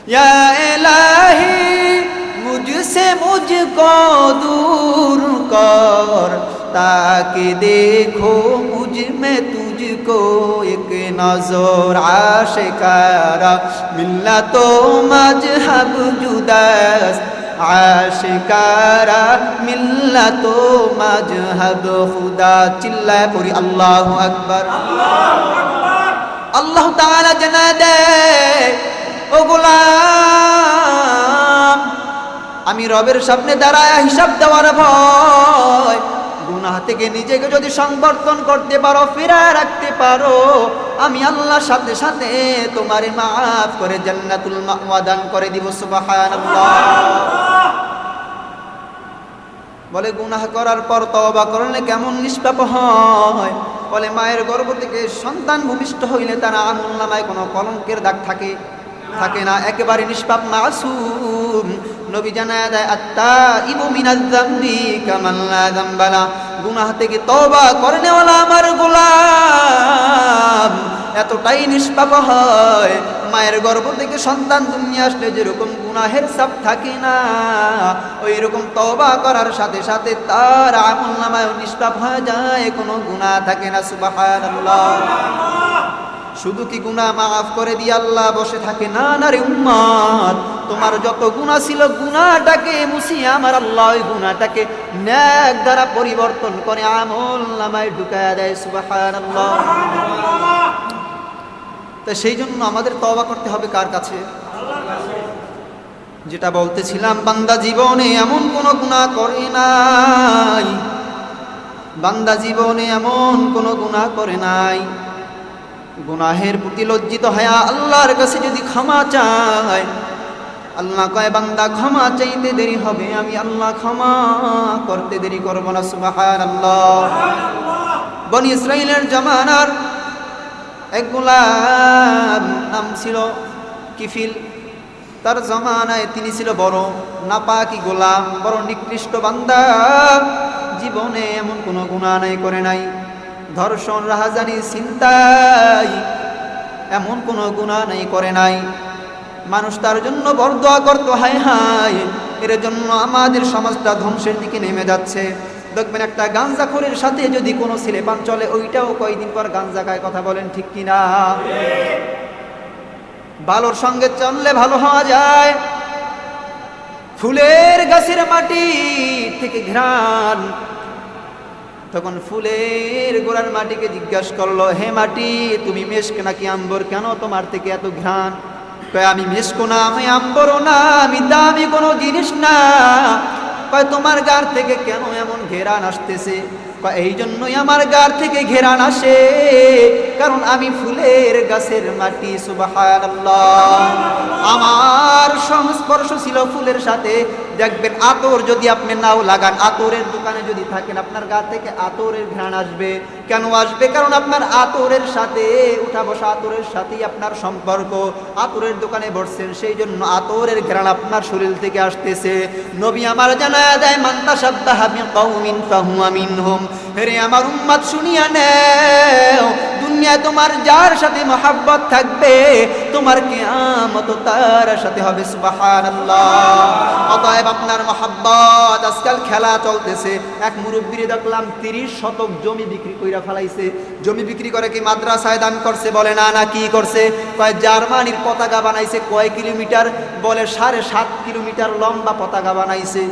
या इलाही मुझसे मुझको दूर कर, ताकि देखो मुझ में तुझको एक नजर। आशिकारा मिल्लतो मजहब जुदास्त, आशिकारा मिल्लतो मजहब खुदा। चिल्लाए पूरी अल्लाहु अकबर। अल्लाह ताआला जना दे ও গোলাম, আমি রবের সামনে দাঁড়ায় হিসাব দেওয়ার ভয়, গুনাহ থেকে নিজেকে যদি সংবর্ধন করতে পারো, ফিরায় রাখতে পারো, আমি আল্লাহর সাথে সাথে তোমারে মাফ করে জান্নাতুল মাওয়া দান করে দিব। সুবহানাল্লাহ। বলে গুনাহ করার পর তওবা করলে কেমন নিষ্পাপ হয়? বলে মায়ের গর্ভ থেকে সন্তান ভূমিষ্ঠ হইলে তার আমলনামায় কোনো কলঙ্কের দাগ থাকে না, একেবারে নিষ্পাপ মাসুম। নবী জানায় দেয় আত্তাইবু মিনাজ যামবি কামান লা যামবা লা, গুনাহ থেকে তওবা করেনেওয়ালা আমার গোলাম এতটাই নিষ্পাপ হয়, মায়ের গর্ভ থেকে সন্তান দুনিয়া আসলে যেরকম গুনাহের ছাপ থাকে না, ওই রকম তওবা করার সাথে সাথে তার আমলনামায় নিষ্পাপ হয়ে যায়, কোনো গুনাহ থাকে না। সুবহানাল্লাহ। শুধু কি গুনাহ মাফ করে দিয়ে আল্লাহ বসে থাকে? না না রে উম্মত, তোমার যত গুনাহ ছিল গুনাহটাকে মুছিয়ে আমার আল্লাহ ওই গুনাহটাকে নেক দ্বারা পরিবর্তন করে আমলনামায় ঢুকায়া দেয়। সুবহানাল্লাহ। তো সেই জন্য আমাদের তওবা করতে হবে কার কাছে? আল্লাহর কাছে। যেটা বলতেছিলাম, বান্দা জীবনে এমন কোনো গুনাহ করে নাই, বান্দা জীবনে এমন কোনো গুনাহ করে নাই, গুনাহের প্রতি লজ্জিত হয়ে আল্লাহর কাছে যদি ক্ষমা চায়, আল্লাহ কয় বান্দা ক্ষমা চাইতে দেরি হবে, আমি আল্লাহ ক্ষমা করতে দেরি করব না। সুবহানাল্লাহ। বনি ইসরাইলের জামানার এক গোলাম নাম ছিল কিফিল, তার জামানায় তিনি ছিল বড় নাপাকি গোলাম, বড় নিকৃষ্ট বান্দা, জীবনে এমন কোনো গুনাহ নাই করে নাই, ধর্ষণ রাহাজানি চিন্তাই এমন কোনো গুনাহ নাই করে নাই। মানুষ তার জন্য বরদোয়া করতো, হায় হায় এর জন্য আমাদের সমাজটা ধ্বংসের দিকে নেমে যাচ্ছে। দেখবেন একটা গাঞ্জাখোরের সাথে যদি কোনো ছেলেপান চলে, ওইটাও কয়েকদিন পর গাঞ্জা খায়। কথা বলেন ঠিক কিনা? ভালোর সঙ্গে চললে ভালো হওয়া যায়। ফুলের গাছের মাটি থেকে ঘ্রাণ, তখন ফুলের গোড়ার মাটিকে জিজ্ঞাসা করলো, হে মাটি তুমি মেশক নাকি আম্বর, কেন তোমার থেকে এত ঘ্রাণ? কয় আমি মেশকো না, আমি আম্বরও না, আমি দামি কোনো জিনিস না। কয় তোমার গার থেকে কেন এমন ঘেরান আসতেছে? কয় এই জন্যই আমার গার থেকে ঘেরান আসে, কারণ আমি ফুলের গাছের মাটি। সুবহানাল্লাহ। আমার সংস্পর্শ ছিল ফুলের সাথে। দেখবেন আতর যদি আপনি নাও লাগান, আতরের দোকানে যদি থাকেন, আপনার গা থেকে আতরের ঘ্রাণ আসবে। কেন আসবে? কারণ আপনার আতরের সাথে উঠা বসা, আতরের সাথেই আপনার সম্পর্ক। আতরের দোকানে বসছেন, সেই জন্য আতরের ঘ্রাণ আপনার শরীর থেকে আসতেছে। নবী আমার জানায়া দেয়, মান তাশাব্বাহা বিকওমিন ফাহুয়া মিনহুম। হে আমার উম্মত শুনিয়া নেও, দুনিয়ায় তোমার যার সাথে মহব্বত থাকবে, তোমার কিয়ামত তার সাথে হবে। সুবহানাল্লাহ। অতএব আপনার মহব্বত, আজকাল খেলা চলতেছে, এক মুরব্বিরে দেখলাম 30 শতক জমি বিক্রি কইরা ফেলাইছে। জমি বিক্রি করে কি মাদ্রাসায় দান করছে? বলে না। না, কি করছে? কয় জার্মানির পতাকা বানাইছে। কয় কিলোমিটার? বলে 7.5 কিলোমিটার লম্বা পতাকা বানাইছে।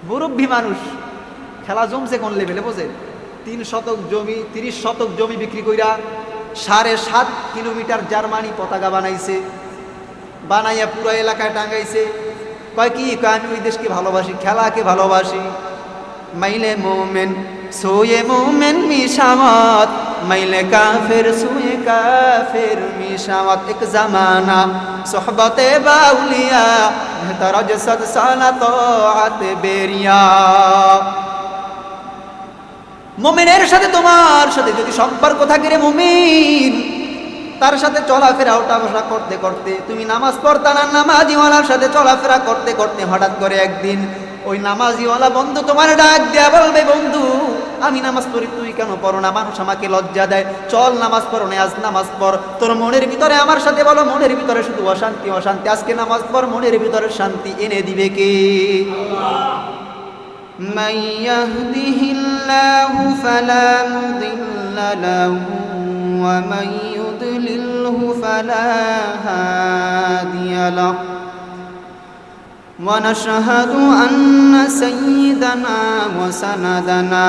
মুরব্বি মানুষ, খেলা জমছে কোন লেভেলে বোঝে? 3 শতক জমি, 30 শতক জমি বিক্রি কইরা 7.5 কিলোমিটার জার্মানি পতাকা বানাইছে, বানাইয়া পুরো এলাকায় টাঙ্গাইছে। কয় কি? কয় আমি ওই দেশকে ভালোবাসি, খেলাকে ভালোবাসি। মাইলে মোমেন সোয়ে মোমেন মিশামত, মাইলে কাফের সোয়ে কাফের মিশামত। এক জামানা সোহবতে বাউলিয়া, মেহতারাজ সদ সালা তোআত বেরিয়া। মুমিনের সাথে তোমার সাথে যদি সম্পর্ক থাকে রে মুমিন, তার সাথে চলাফেরা ওঠা বসা করতে করতে, তুমি নামাজ পড়তা না, নামাজিওয়ালার সাথে চলাফেরা করতে করতে হঠাৎ করে একদিন ওই নামাজিওয়ালা বন্ধু তোমার ডাক দেয়া বলবে, বন্ধু আমি নামাজ পড়ি তুই কেন পড়ো না? মানুষ আমাকে লজ্জা দেয়। চল নামাজ পড়ো না, আজ নামাজ পড়। তোর মনের ভিতরে আমার সাথে বলো, মনের ভিতরে শুধু অশান্তি অশান্তি, আজকে নামাজ পড়, মনের ভিতরে শান্তি এনে দিবে কে? من يهده الله فلا مضل له ومن يضلله فلا هادي له ونشهد أن سيدنا وسندنا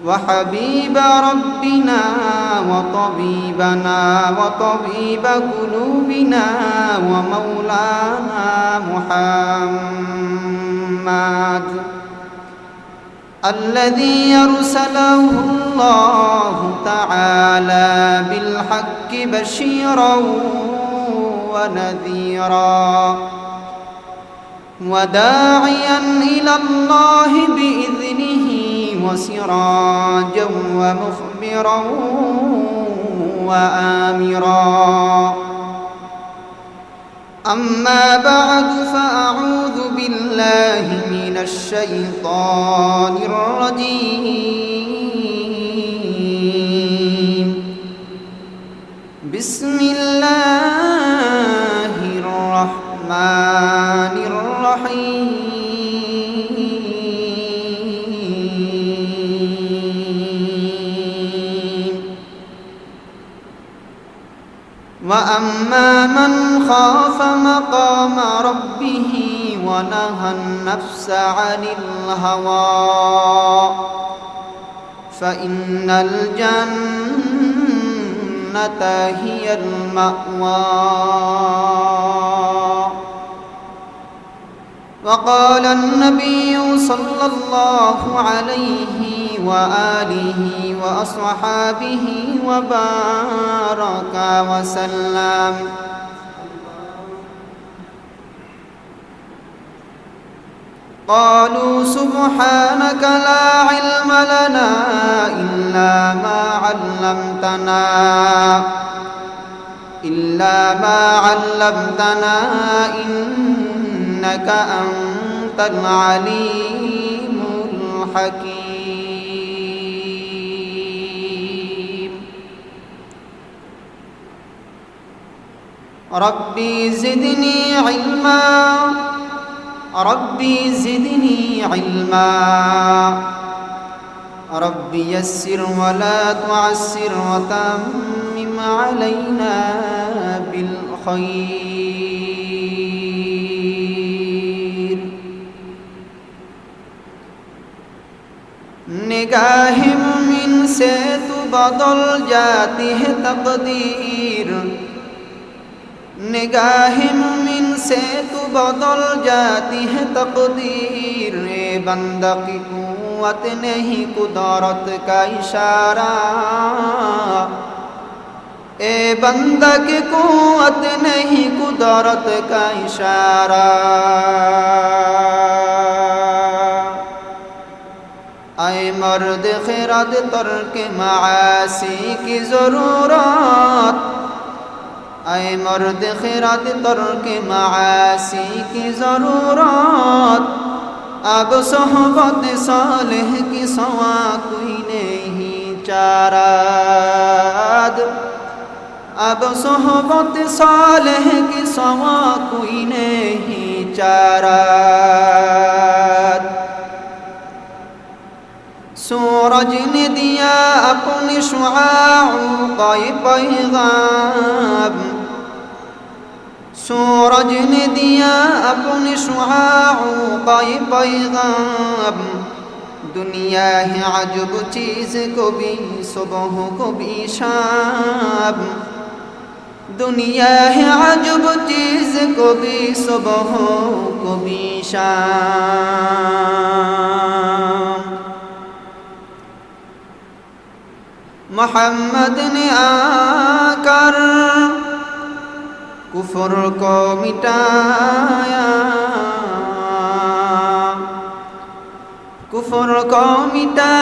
وحبيب ربنا وطبيبنا وطبيب قلوبنا ومولانا محمد الذي أرسله الله تعالى بالحق بشيرا ونذيرا وداعيا إلى الله بإذنه وسراجا ومخبرا وآمرا أما بعد فأعوذ بالله من الشيطان الرجيم بسم الله الرحمن الرحيم وأما من خاف مقام ربه ونهى النفس عن الهوى فإن الجنة هي المأوى وقال النبي صلى الله عليه وآله وأصحابه وبارك وسلم قالوا سبحانك لا علم لنا إلا ما علمتنا إنك أنت العليم الحكيم ربي زدني علما ربي زدني علما ربي يسر ولا تعسر وتمم علينا بالخير निगाह मुमिन से तू बदल जाती है तकदीर निगाह मुमिन से तू बदल जाती है तकदीर ए बंदा की कुव्वत नहीं कुदरत का इशारा ए बंदा की कुव्वत नहीं कुदरत का इशारा आए मर्द खिरद तर्क मासी की ज़रूरत आए मर्द खिरद तर्क मासी की ज़रूरत अब सोहबत सालेह की सवा कोई नहीं चाराद अब सोहबत सालेह की सवा कोई नहीं चाराद सूरज ने दिया अपने शुआओं का ये पैगाम सूरज ने दिया अपने शुआओं का ये पैगाम दुनिया है अजब चीज़ को भी सुबह को भी शाम दुनिया है अजब चीज़ को भी सुबह को भी शाम मोहम्मद ने आकर कुफर को मिटाया कुफर को मिटाकर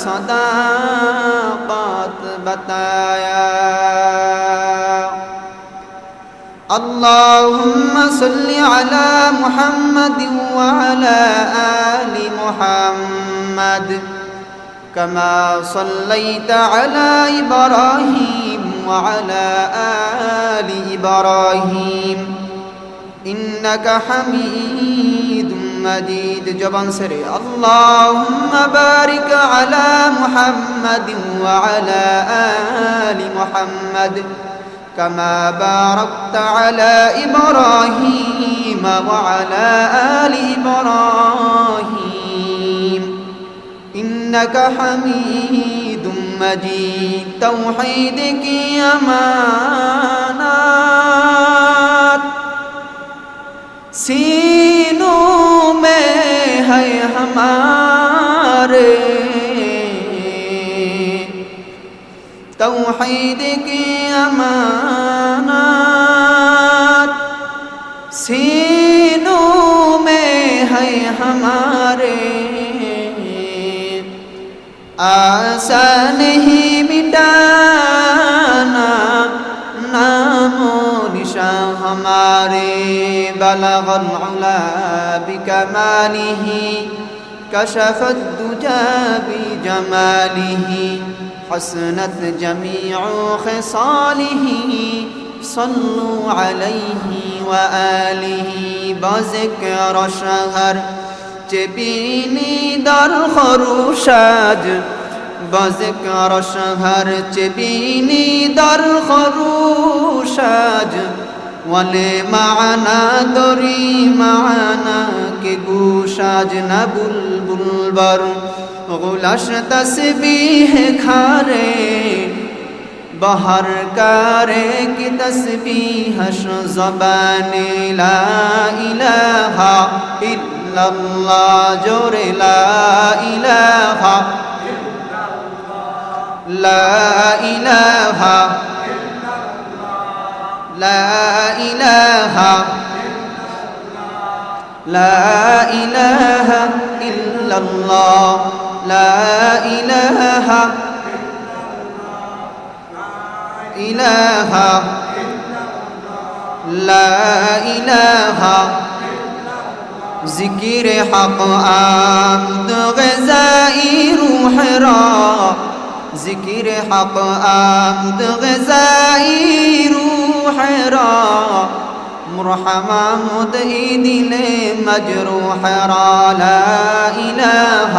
सदाकत बताया اللهم صل على محمد وعلى آل محمد كما صليت على إبراهيم وعلى آل إبراهيم إنك حميد مجيد جبان سري اللهم بارك على محمد وعلى آل محمد كما باركت على إبراهيم وعلى آل إبراهيم إنك حميد مجيد توحيدك أمانات सीनों में है हमारे तौहीद की अमानत सीनों में है हमारे आशा नहीं मिटाना नामो निशा हमारे बलगल उला बिकमालिही कशफत दुजा बिजमालिही हसनत जमीउ खिसालिही सल्लु अलैहि व आलिही बज़िक्र शहर चेबीनी दर खरुशाज बज़िक्र शहर चेबीनी दर खरुशाज वले माना दरी माना के गोशाज न बुलबुल बर गुलश तस्बीह खारे बहर कारे की तस्बीह ज़बाने ला इलाहा इल्लल्लाह जोरे ला इलाहा ला इलाहा لا إله لا إله إلا الله لا إله إله لا إله ذكر حق آمد غذائي روح را ذكر حق آمد غذائي روح را مرحمة مدعي دل مجروح را لا إله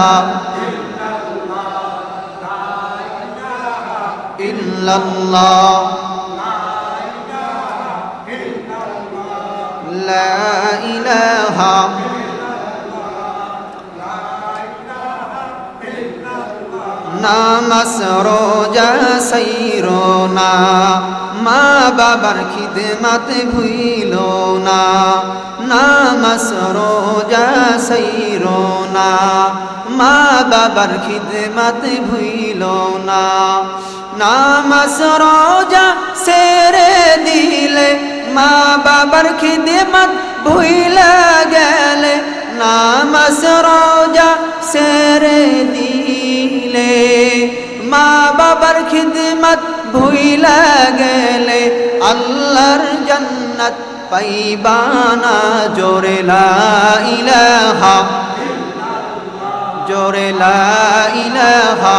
إلا الله لا إله নামাজ রোজা সৈরো না মা বাবার খিদমত ভুইলো না নামাজ রোজা সৈরো না মা বাবার খিদমত ভুইলো না নামাজ রোজা সেরে দিলে মা বাবার খিদমত ভুইলা গেলে নামাজ রোজা সেরে দিলে মা বাবার খিদমত ভুইলা গেলে আল্লাহর জান্নাত পাইবানা জোরে লা ইলাহা জোরে লা ইলাহা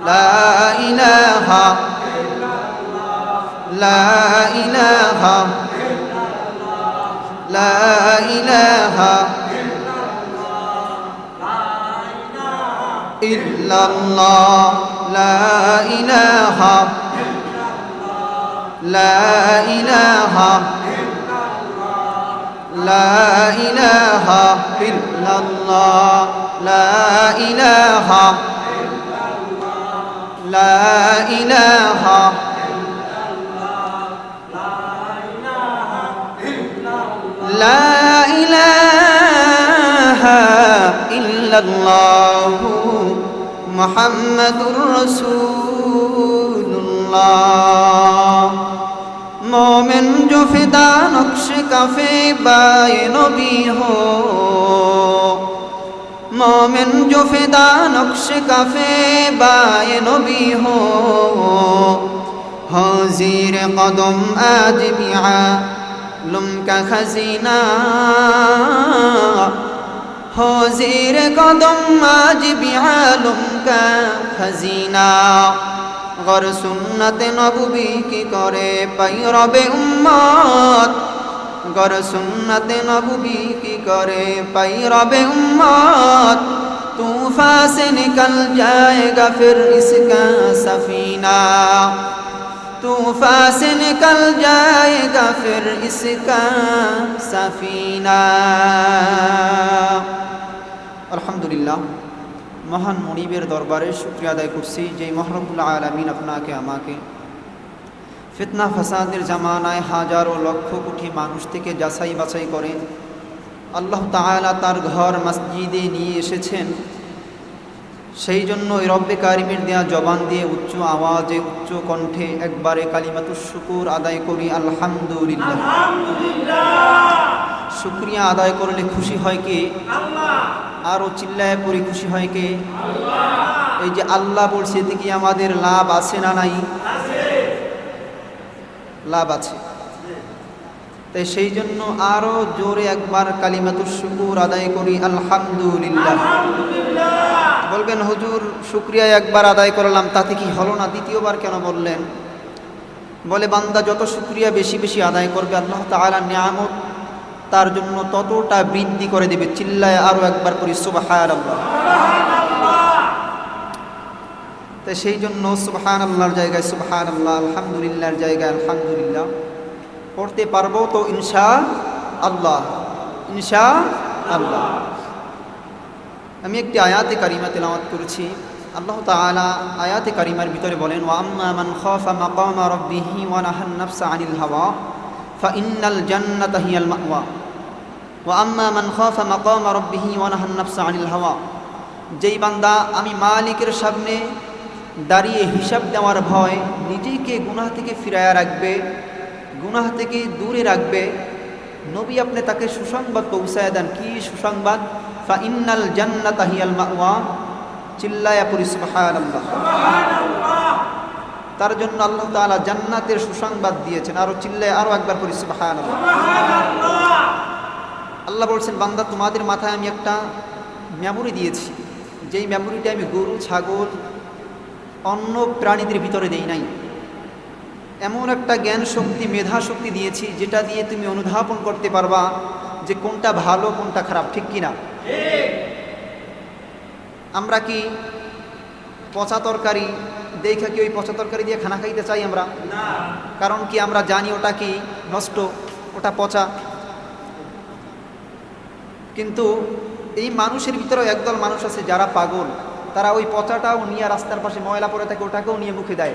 লা ইলাহা লা ইলাহা লা ইলাহা ইল্লাল্লাহ লা ইলাহা লা ইলাহা লা ইলাহা ইল্লাল্লাহ লা ইলাহা লা ইলাহা লা ইলাহা ইল্লাল্লাহ মুহাম্মাদুর রাসূলুল্লাহ मोमिन जो फिदा नक्श कफे बाए नबी हो मोमिन जो फिदा नक्श कफे बाए नबी हो হাজির কদম আজ বিআলম কা খজিনা হাজির কদম আজ বিআলম কা খজিনা গর সুন্নত নবী কি করে पैरवे उम्मत गर सुन्नत नबी की करे पैरवे उम्मत तूफान से निकल जाएगा फिर इसका सफीना तूफान से निकल जाएगा फिर इसका सफीना अल्हम्दुलिल्लाह महान मुनीबेर दरबारे शुक्रिया आदाय करছি যে মহরবুল আলামিন আপনাকে আমাকে ফিতনা ফাসাদের জামানায় হাজারো লক্ষ কোটি মানুষ থেকে যাচাই বাছাই করেন আল্লাহ তাআলা তার ঘর মসজিদে নিয়ে এসেছেন সেই জন্য এই রব্বে কারিমের দেয়া জবান দিয়ে উচ্চ আওয়াজে উচ্চ কণ্ঠে একবারে কালিমাতুশ শুকুর আদায় করি আলহামদুলিল্লাহ শুকরিয়া আদায় করলে খুশি হয় কে আল্লাহ আরো চিল্লায় পড়ি খুশি হয় কে আল্লাহ এই যে আল্লাহ বলছে এতে কি আমাদের লাভ আছে না নাই আছে লাভ আছে তাই সেই জন্য আরো জোরে একবার কালিমাতুশ শুকুর আদায় করি আলহামদুলিল্লাহ বলবেন হুজুর শুকরিয়া একবার আদায় করলাম তাতে কি হলো না দ্বিতীয়বার কেন বললেন বলে বান্দা যত শুকরিয়া বেশি বেশি আদায় করবে আল্লাহ তাআলা নিয়ামত তার জন্য ততটা বৃদ্ধি করে দেবে চিল্লায় আরো একবার করি সুবহানাল্লাহ তাই সেই জন্য সুবহানাল্লাহর জায়গায় সুবহানাল্লাহ আলহামদুলিল্লাহর জায়গায় আলহামদুলিল্লাহ পড়তে পারবো তো ইনশাআল্লাহ ইনশাআল্লাহ আমি একটি আয়াতে কারিমা তেলাওয়াত করেছি আল্লাহ তাআলা আয়াতে কারিমার ভিতরে বলেন ওয়া আম্মা মান খাফা মাকামা রাব্বিহি ওয়া নাহান নাফসা আনিল হাওয়া ফাইন্নাল জান্নাতা হিয়াল মাওয়া ওয়া আম্মা মান খাফা মাকামা রাব্বিহি ওয়া নাহান নাফসা আনিল হাওয়া যেই বান্দা আমি মালিকের সামনে দাঁড়িয়ে হিসাব দেওয়ার ভয় নিজেকে গুনাহ থেকে ফিরায়া রাখবে গুনাহ থেকে দূরে রাখবে নবী আপনি তাকে সুসংবাদ পৌঁছায় দেন কি সুসংবাদ ফাইন্নাল জান্নাতা হিয়াল মাওয়া চিল্লায়া পড়ি সুবহানাল্লাহ তার জন্য আল্লাহ তাআলা জান্নাতের সুসংবাদ দিয়েছেন আরো চিল্লায় আরো একবার পড়ি সুবহানাল্লাহ আল্লাহ বলছেন বান্দা তোমাদের মাথায় আমি একটা মেমোরি দিয়েছি যেই মেমোরিটা আমি গরু ছাগল অন্য প্রাণীদের ভিতরে দেই নাই এমন একটা জ্ঞান শক্তি মেধা শক্তি দিয়েছি যেটা দিয়ে তুমি অনুধাবন করতে পারবা যে কোনটা ভালো কোনটা খারাপ ঠিক কিনা আমরা কি পচা তরকারি দেখা কি ওই পচা তরকারি দিয়ে খানা খাইতে চাই আমরা না কারণ কি আমরা জানি ওটা কি নষ্ট ওটা পচা কিন্তু এই মানুষের ভিতরে একদল মানুষ আছে যারা পাগল তারা ওই পচাটাও নিয়ে রাস্তার পাশে ময়লা পড়ে থাকে ওটাকেও নিয়ে মুখে দেয়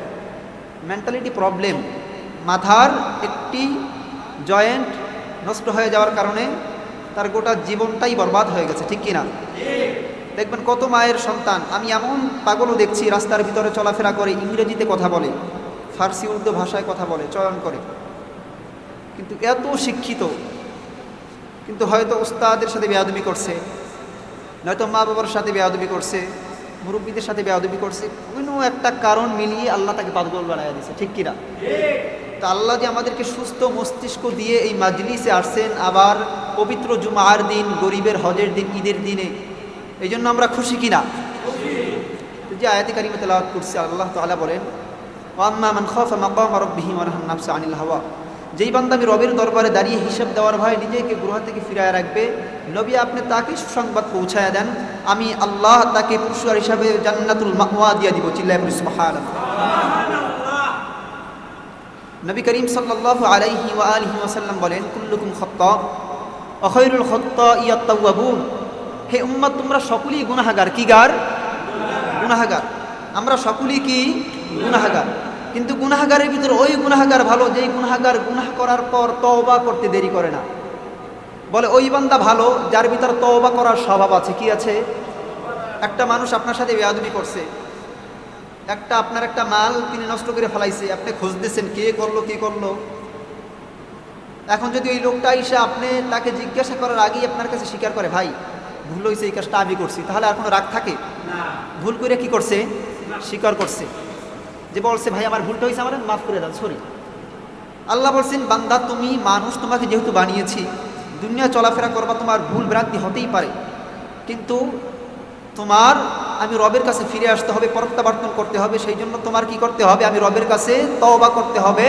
মেন্টালিটি প্রবলেম মাথার একটি জয়েন্ট নষ্ট হয়ে যাওয়ার কারণে তার গোটা জীবনটাই বরবাদ হয়ে গেছে ঠিক কিনা দেখবেন কত মায়ের সন্তান আমি এমন পাগলও দেখছি রাস্তার ভিতরে চলাফেরা করে ইংরেজিতে কথা বলে ফার্সি উর্দু ভাষায় কথা বলে চয়ন করে কিন্তু এত শিক্ষিত কিন্তু হয়তো উস্তাদের সাথে বেয়াদবি করছে নয়তো মা বাবার সাথে বেয়াদবি করছে মুরব্বীদের সাথে বেয়াদবি করছে কোনো একটা কারণ মিলিয়ে আল্লাহ তাকে পাগল বানায় দিয়েছে ঠিক কিনা তা আল্লাহ যে আমাদেরকে সুস্থ মস্তিষ্ক দিয়ে এই মাজলিসে আসছেন আবার পবিত্র জুমার দিন গরিবের হজের দিন ঈদের দিনে এই জন্য আমরা খুশি কিনা যে আয়াতে কারিমা তেলাওয়াত করছি আল্লাহ তাআলা বলেন ওয়া আম্মা মান খাফা মাকামা রাব্বিহি ওয়া নাহান নাফসা আনিল হাওয়া যেই বান্দা আমি রবের দরবারে দাঁড়িয়ে হিসাব দেওয়ার ভয় নিজেকে গুনাহ থেকে ফিরায় রাখবে নবী আপনি তাকে সুসংবাদ পৌঁছায় দেন আমি আল্লাহ তাকে পুরস্কার হিসাবে জান্নাতুল মাওয়া দিয়ে দিব চিল্লায় পড়ি সুবহানাল্লাহ নবী করিম সাল্লাল্লাহু আলাইহি ওয়া আলিহি ওয়াসাল্লাম বলেন কুল্লুকুম খাত্তা ওয়া খায়রুল খাত্তাইয়াত তাওয়াবুন হে উম্মত তোমরা সকলেই গুনাহগার কি গার গুনাহগার আমরা সকলেই কি গুনাহগার কিন্তু গুনাহগারের ভিতরে ওই গুনাহগার ভালো যেই গুনাহগার গুনাহ করার পর তওবা করতে দেরি করে না বলে ওই বান্দা ভালো যার ভিতর তওবা করার স্বভাব আছে কি আছে একটা মানুষ আপনার সাথে বেয়াদবি করছে আপনার একটা মাল তিনি নষ্ট করে ফেলাইছে আপনি খুঁজতেছেন কে করলো এখন যদি ওই লোকটা এসে আপনি তাকে জিজ্ঞাসা করার আগেই আপনার কাছে স্বীকার করে ভাই ভুল হয়েছে এই কাজটা আমি করছি তাহলে আর কোনো রাগ থাকে না ভুল করে কি করছে স্বীকার করছে যে বলছে ভাই আমার ভুলটা হয়েছে, আমার মাফ করে দাও, সরি। আল্লাহ বলছেন বান্দা তুমি মানুষ, তোমাকে যেহেতু বানিয়েছি, দুনিয়া চলাফেরা করবা, তোমার ভুল ভ্রান্তি হতেই পারে, কিন্তু তোমার আমি রবের কাছে ফিরে আসতে হবে, প্রত্যাবর্তন করতে হবে। সেই জন্য তোমার কি করতে হবে? আমি রবের কাছে তওবা করতে হবে,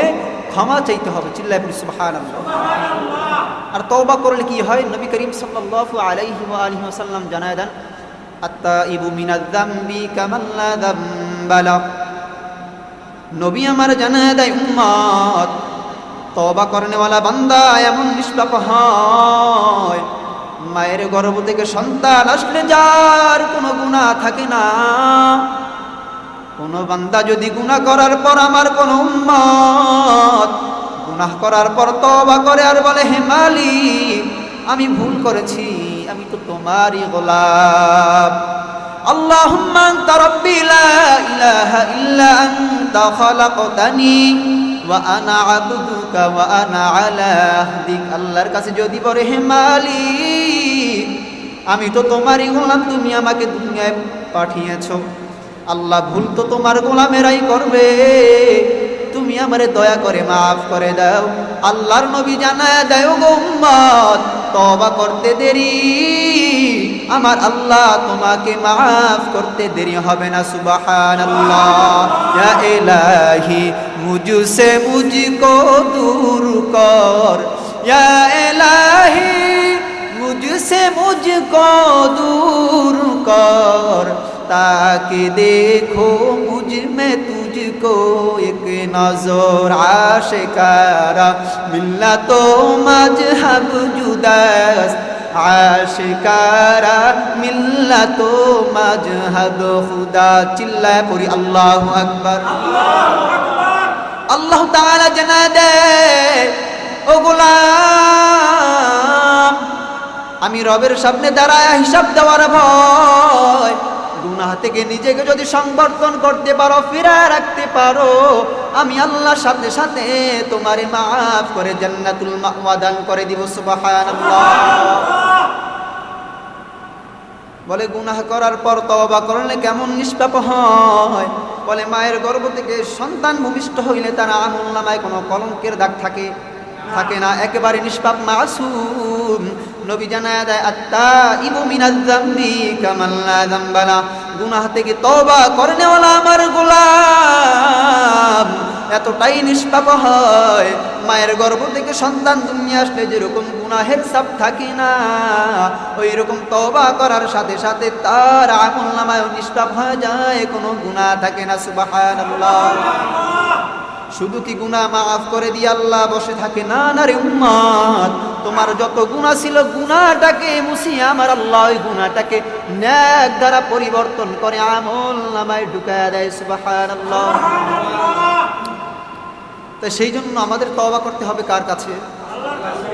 ক্ষমা চাইতে হবে। চিল্লায় পড়ি সুবহানাল্লাহ। আর তওবা করলে কি হয়? নবী করিম সাল্লাল্লাহু আলাইহি ওয়া আলিহি ওয়াসাল্লাম জানায় দেন, আত্তাইবু মিনাজ যামবি কামান লা যামবা লা। নবী আমার জানায় দেয় উম্মত, তওবা করনেওয়ালা বান্দা এমন নিষ্পাপ হয়, মায়ের গর্ভ থেকে সন্তান আসলে যার কোনো গুনাহ থাকে না। কোনো বান্দা যদি গুনাহ করার পর, আমার কোনো উম্মত গুনাহ করার পর তওবা করে আর বলে হে মালিক আমি ভুল করেছি, আমি তো তোমারই গোলাম, আল্লাহুম্মা আনতা রাব্বি লা ইলাহা ইল্লা আনতা খালাকতানি ওয়া আনা আবদুকা ওয়া আনা আলা আহদিক। আল্লাহর কাছে যদি বলে হে মালিক আমি তো তোমারই গোলাম, তুমি আমাকে দুনিয়ায় পাঠিয়েছো, আল্লাহ ভুল তো তোমার গোলামেরাই করবে, তুমি আমারে দয়া করে মাফ করে দাও। আল্লাহর নবী জানায় দেয় গো উম্মত, তওবা করতে দেরি, আমার আল্লাহ তোমাকে মাফ করতে দেরি হবে না। সুবহানাল্লাহ। ইয়া ইলাহি মুঝসে মুঝকো দূর কর, ইয়া ইলাহি মুঝসে মুঝকো দূর কর, ताकि देखो मुझ में तुझको एक नजर, आशिकारा मिलना तो मजहब जुदास्त, आशिकारा मिलना तो मजहब खुदा। चिल्लाए पूरी अल्लाहु अकबर। अल्लाह ताला जना दे ओ गुलाम, আমি রবের সামনে দাঁড়ায় হিসাব দেওয়ার ভয়, গুনাহ থেকে নিজেকে যদি সংবর্ধন করতে পারো, ফিরায় রাখতে পারো, আমি আল্লাহর সাথে সাথে তোমারে মাফ করে জান্নাতুল মাওয়া দান করে দিব। সুবহানাল্লাহ। বলে গুনাহ করার পর তওবা করলে কেমন নিষ্পাপ হয়? বলে মায়ের গর্ভ থেকে সন্তান ভূমিষ্ঠ হইলে তার আমলনামায় কোনো কলঙ্কের দাগ থাকে না, একেবারে নিষ্পাপ মাসুম। নবী জানায় দেয় আত্তাইবু মিনাজ যামবি কামান লা যামবা লা। গুনাহ থেকে তওবা করনেওয়ালা আমার গোলাম এতটাই নিষ্পাপ হয়, মায়ের গর্ভ থেকে সন্তান দুনিয়া আসলে যেরকম গুনাহের ছাপ থাকে না, ওই রকম তওবা করার সাথে সাথে তার আমলনামায় নিষ্পাপ হয়ে যায়, কোনো গুনাহ থাকে না। সুবহানাল্লাহ। শুধু কি গুনাহ মাফ করে দিয়ে আল্লাহ বসে থাকে? না না রে উম্মত, তোমার যত গুনাহ ছিল গুনাহটাকে মুছিয়ে আমার আল্লাহ ওই গুনাহটাকে নেক দ্বারা পরিবর্তন করে আমল নামায় ঢুকায় দেয়। সুবহানাল্লাহ। তো সেই জন্য আমাদের তওবা করতে হবে কার কাছে? আল্লাহর কাছে।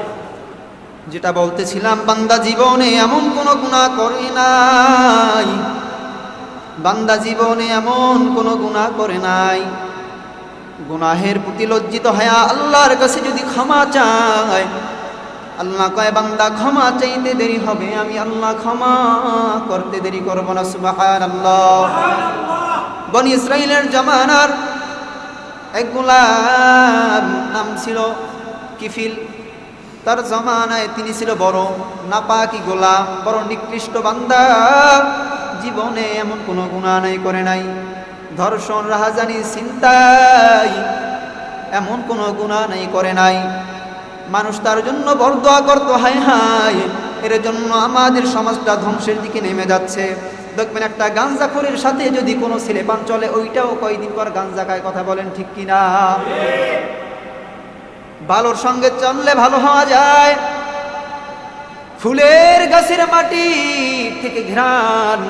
যেটা বলতেছিলাম, বান্দা জীবনে এমন কোনো গুনাহ করে নাই, বান্দা জীবনে এমন কোনো গুনাহ করে নাই, গুনাহের প্রতি লজ্জিত হয়ে আল্লাহর কাছে যদি ক্ষমা চায়, আল্লাহ কয় বান্দা ক্ষমা চাইতে দেরি হবে, আমি আল্লাহ ক্ষমা করতে দেরি করব না। সুবহানাল্লাহ। বনি ইসরাইলের জামানার এক গোলাম নাম ছিল কিফিল, তার জামানায় তিনি ছিল বড় নাপাকি গোলাম, বড় নিকৃষ্ট বান্দা, জীবনে এমন কোনো গুনাহ নাই করে নাই, ধর্ষণ রাহাজানি চিন্তাই এমন কোনো গুনাহ নাই করে নাই। মানুষ তার জন্য বরদোয়া করতো, হায় হায় এর জন্য আমাদের সমাজটা ধ্বংসের দিকে নেমে যাচ্ছে। দেখবেন একটা গাঞ্জাখোরের সাথে যদি কোনো ছেলে পান চলে, ওইটাও কয়দিন পর গাঞ্জা খায়। কথা বলেন ঠিক কিনা? ভালোর সঙ্গে চললে ভালো হওয়া যায়। ফুলের গাছের মাটি থেকে ঘ্রাণ,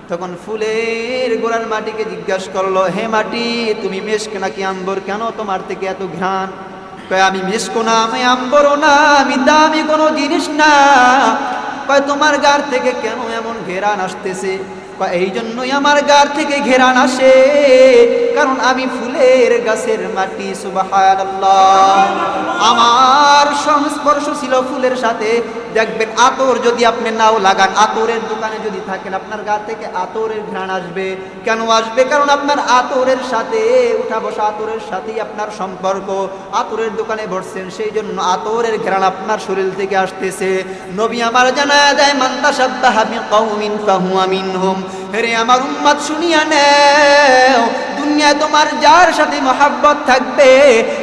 তখন ফুলের গোড়ার মাটিকে জিজ্ঞাসা করলো, হে মাটি তুমি মেশক নাকি আম্বর, কেন তোমার থেকে এত ঘ্রাণ? কয় আমি মেশকো না, আমি আম্বরও না, আমি দামি কোনো জিনিস না। কয় তোমার গার থেকে কেন এমন ঘেরান আসতেছে? কয় এই জন্যই আমার গার থেকে ঘেরান আসে, কারণ আমি ফুলের গাছের মাটি। সুবহানাল্লাহ। আমার সংস্পর্শ ছিল ফুলের সাথে, দেখবেন আতর যদি আপনি নাও লাগান, আতরের দোকানে যদি থাকেন, আপনার গা থেকে আতরের ঘ্রাণ আসবে। কেন আসবে? কারণ আপনার আতরের সাথে উঠা বসা, আতরের সাথেই আপনার সম্পর্ক। আতরের দোকানে বসছেন, সেই জন্য আতরের ঘ্রাণ আপনার শরীর থেকে আসতেছে। নবী আমার জানায়া দেয়, মান তাশাব্বাহা বিকওমিন ফাহুয়া মিনহুম। হে আমার উম্মত শুনিয়া নেও, দুনিয়ায় তোমার যার সাথে মহাব্বত থাকবে,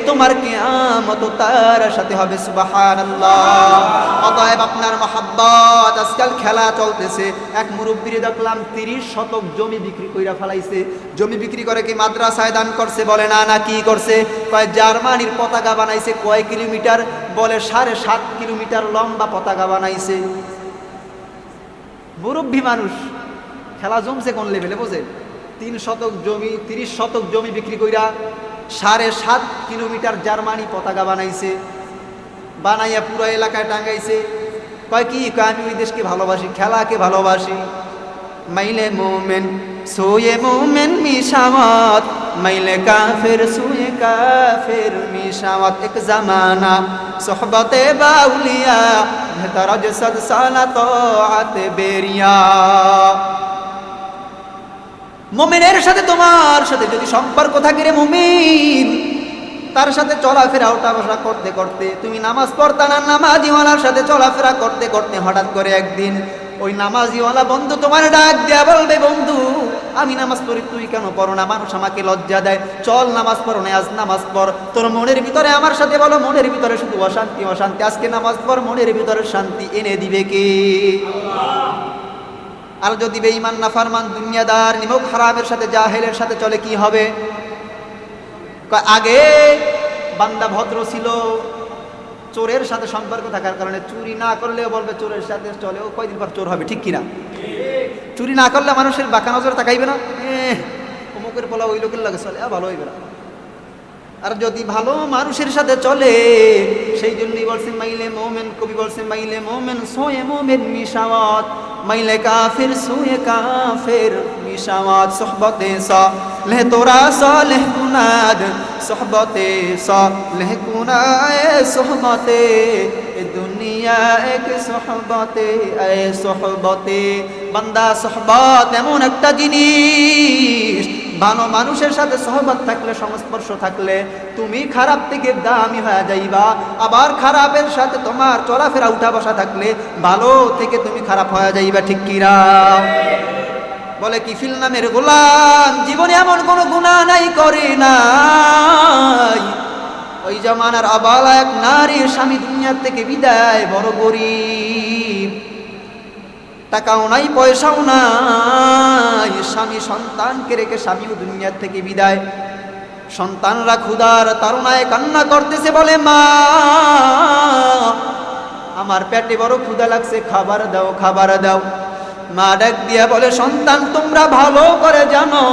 তোমার কিয়ামত তার সাথে হবে। সুবহানাল্লাহ। অতএব আপনার মহাব্বত, আজকাল খেলা চলতেছে। এক মুরব্বিরে দেখলাম 30 শতক জমি বিক্রি কইরা ফেলাইছে। জমি বিক্রি করে কি মাদ্রাসায় দান করছে? বলে না। না, কি করছে? কয় জার্মানির পতাকা বানাইছে। কয় কিলোমিটার? বলে 7.5 কিলোমিটার লম্বা পতাকা বানাইছে। মুরব্বী মানুষ, খেলা জমছে কোন লেভেলে বোঝেন? 3 শতক জমি, 30 শতক জমি বিক্রি কইরা 7.5 কিলোমিটার জার্মানি পতাকা বানাইছে। বানাইয়া পুরো এলাকায় টাঙ্গাইছে। কয় কি? কয় আমি ওই দেশকে ভালোবাসি, খেলাকে ভালোবাসি। মাইলে মোমেন সোয়ে মোমেন মিশাওয়াত, মাইলে কাফের সোয়ে কাফের মিশাওয়াত। এক জামানা সোহবতে বাউলিয়া, ভেতরজ সদ সালা তোআত বেরিয়া। মুমিনের সাথে তোমার সাথে যদি সম্পর্ক থাকে রে মুমিন, তার সাথে চলাফেরা ওঠা বসা করতে করতে, তুমি নামাজ পড়তা না, নামাজিওয়ালার সাথে চলাফেরা করতে করতে হঠাৎ করে একদিন ওই নামাজিওয়ালা বন্ধু তোমার ডাক দেয়া বলবে, বন্ধু আমি নামাজ পড়ি, তুই কেন পড়ো না? মানুষ আমাকে লজ্জা দেয়, চল নামাজ পড়ো না, আজ নামাজ পড়। তোর মনের ভিতরে আমার সাথে বলো, মনের ভিতরে শুধু অশান্তি অশান্তি, আজকে নামাজ পড়, মনের ভিতরে শান্তি এনে দিবে কে? আর যদি বেঈমান নাফরমান দুনিয়াদার নিমক হারামের সাথে জাহেলের সাথে চলে, কি হবে? আগে বান্দা ভদ্র ছিল, চোরের সাথে সম্পর্ক থাকার কারণে চুরি না করলেও বলবে চোরের সাথে চলে, ও কয়দিন পর চোর হবে, ঠিক কিনা? চুরি না করলে মানুষের বাঁকা নজরে তাকাইবে না, অমুকের পোলা ওই লোকের লাগে চলে, ভালো হইবে না। আর যদি ভালো মানুষের সাথে চলে, সেই জন্যই বলছেন মাইলে মোমেন, কবি বলছেন মাইলে মোমেন সোয়ে মোমেন মিশাওয়াত, মাইলে কাফির সোয়ে কাফির মিশাওয়াত। সোহবতে সালেহ তোরা সালেহ কুনাদ, সোহবতে সালেহ কুনায় সোহবতে দুনিয়া এক সোহবতে এ সোহবতে। বান্দা সোহবত এমন একটা জিনিস, ভালো মানুষের সাথে সহবত থাকলে, সংস্পর্শ থাকলে তুমি খারাপ থেকে দামি হয়ে যাইবা। আবার খারাপের সাথে তোমার চলাফেরা উঠা বসা থাকলে ভালো থেকে তুমি খারাপ হয়ে যাইবা, ঠিক কিনা? বলে কিফিল নামের গোলাম জীবনে এমন কোনো গুনাহ নাই করে নাই। ওই জামানার আবালা এক নারীর স্বামী দুনিয়ার থেকে বিদায়, বড় গরিব, টাকাও নাই পয়সাও নাই, স্বামী সন্তানকে রেখে স্বামীও দুনিয়ার থেকে বিদায়। সন্তানরা ক্ষুধার তাড়নায় কান্না করতেছে, বলে মা আমার পেটে বড় ক্ষুধা লাগছে, খাবার দাও খাবার দাও। মা ডাক দিয়া বলে, সন্তান তোমরা ভালো করে জানো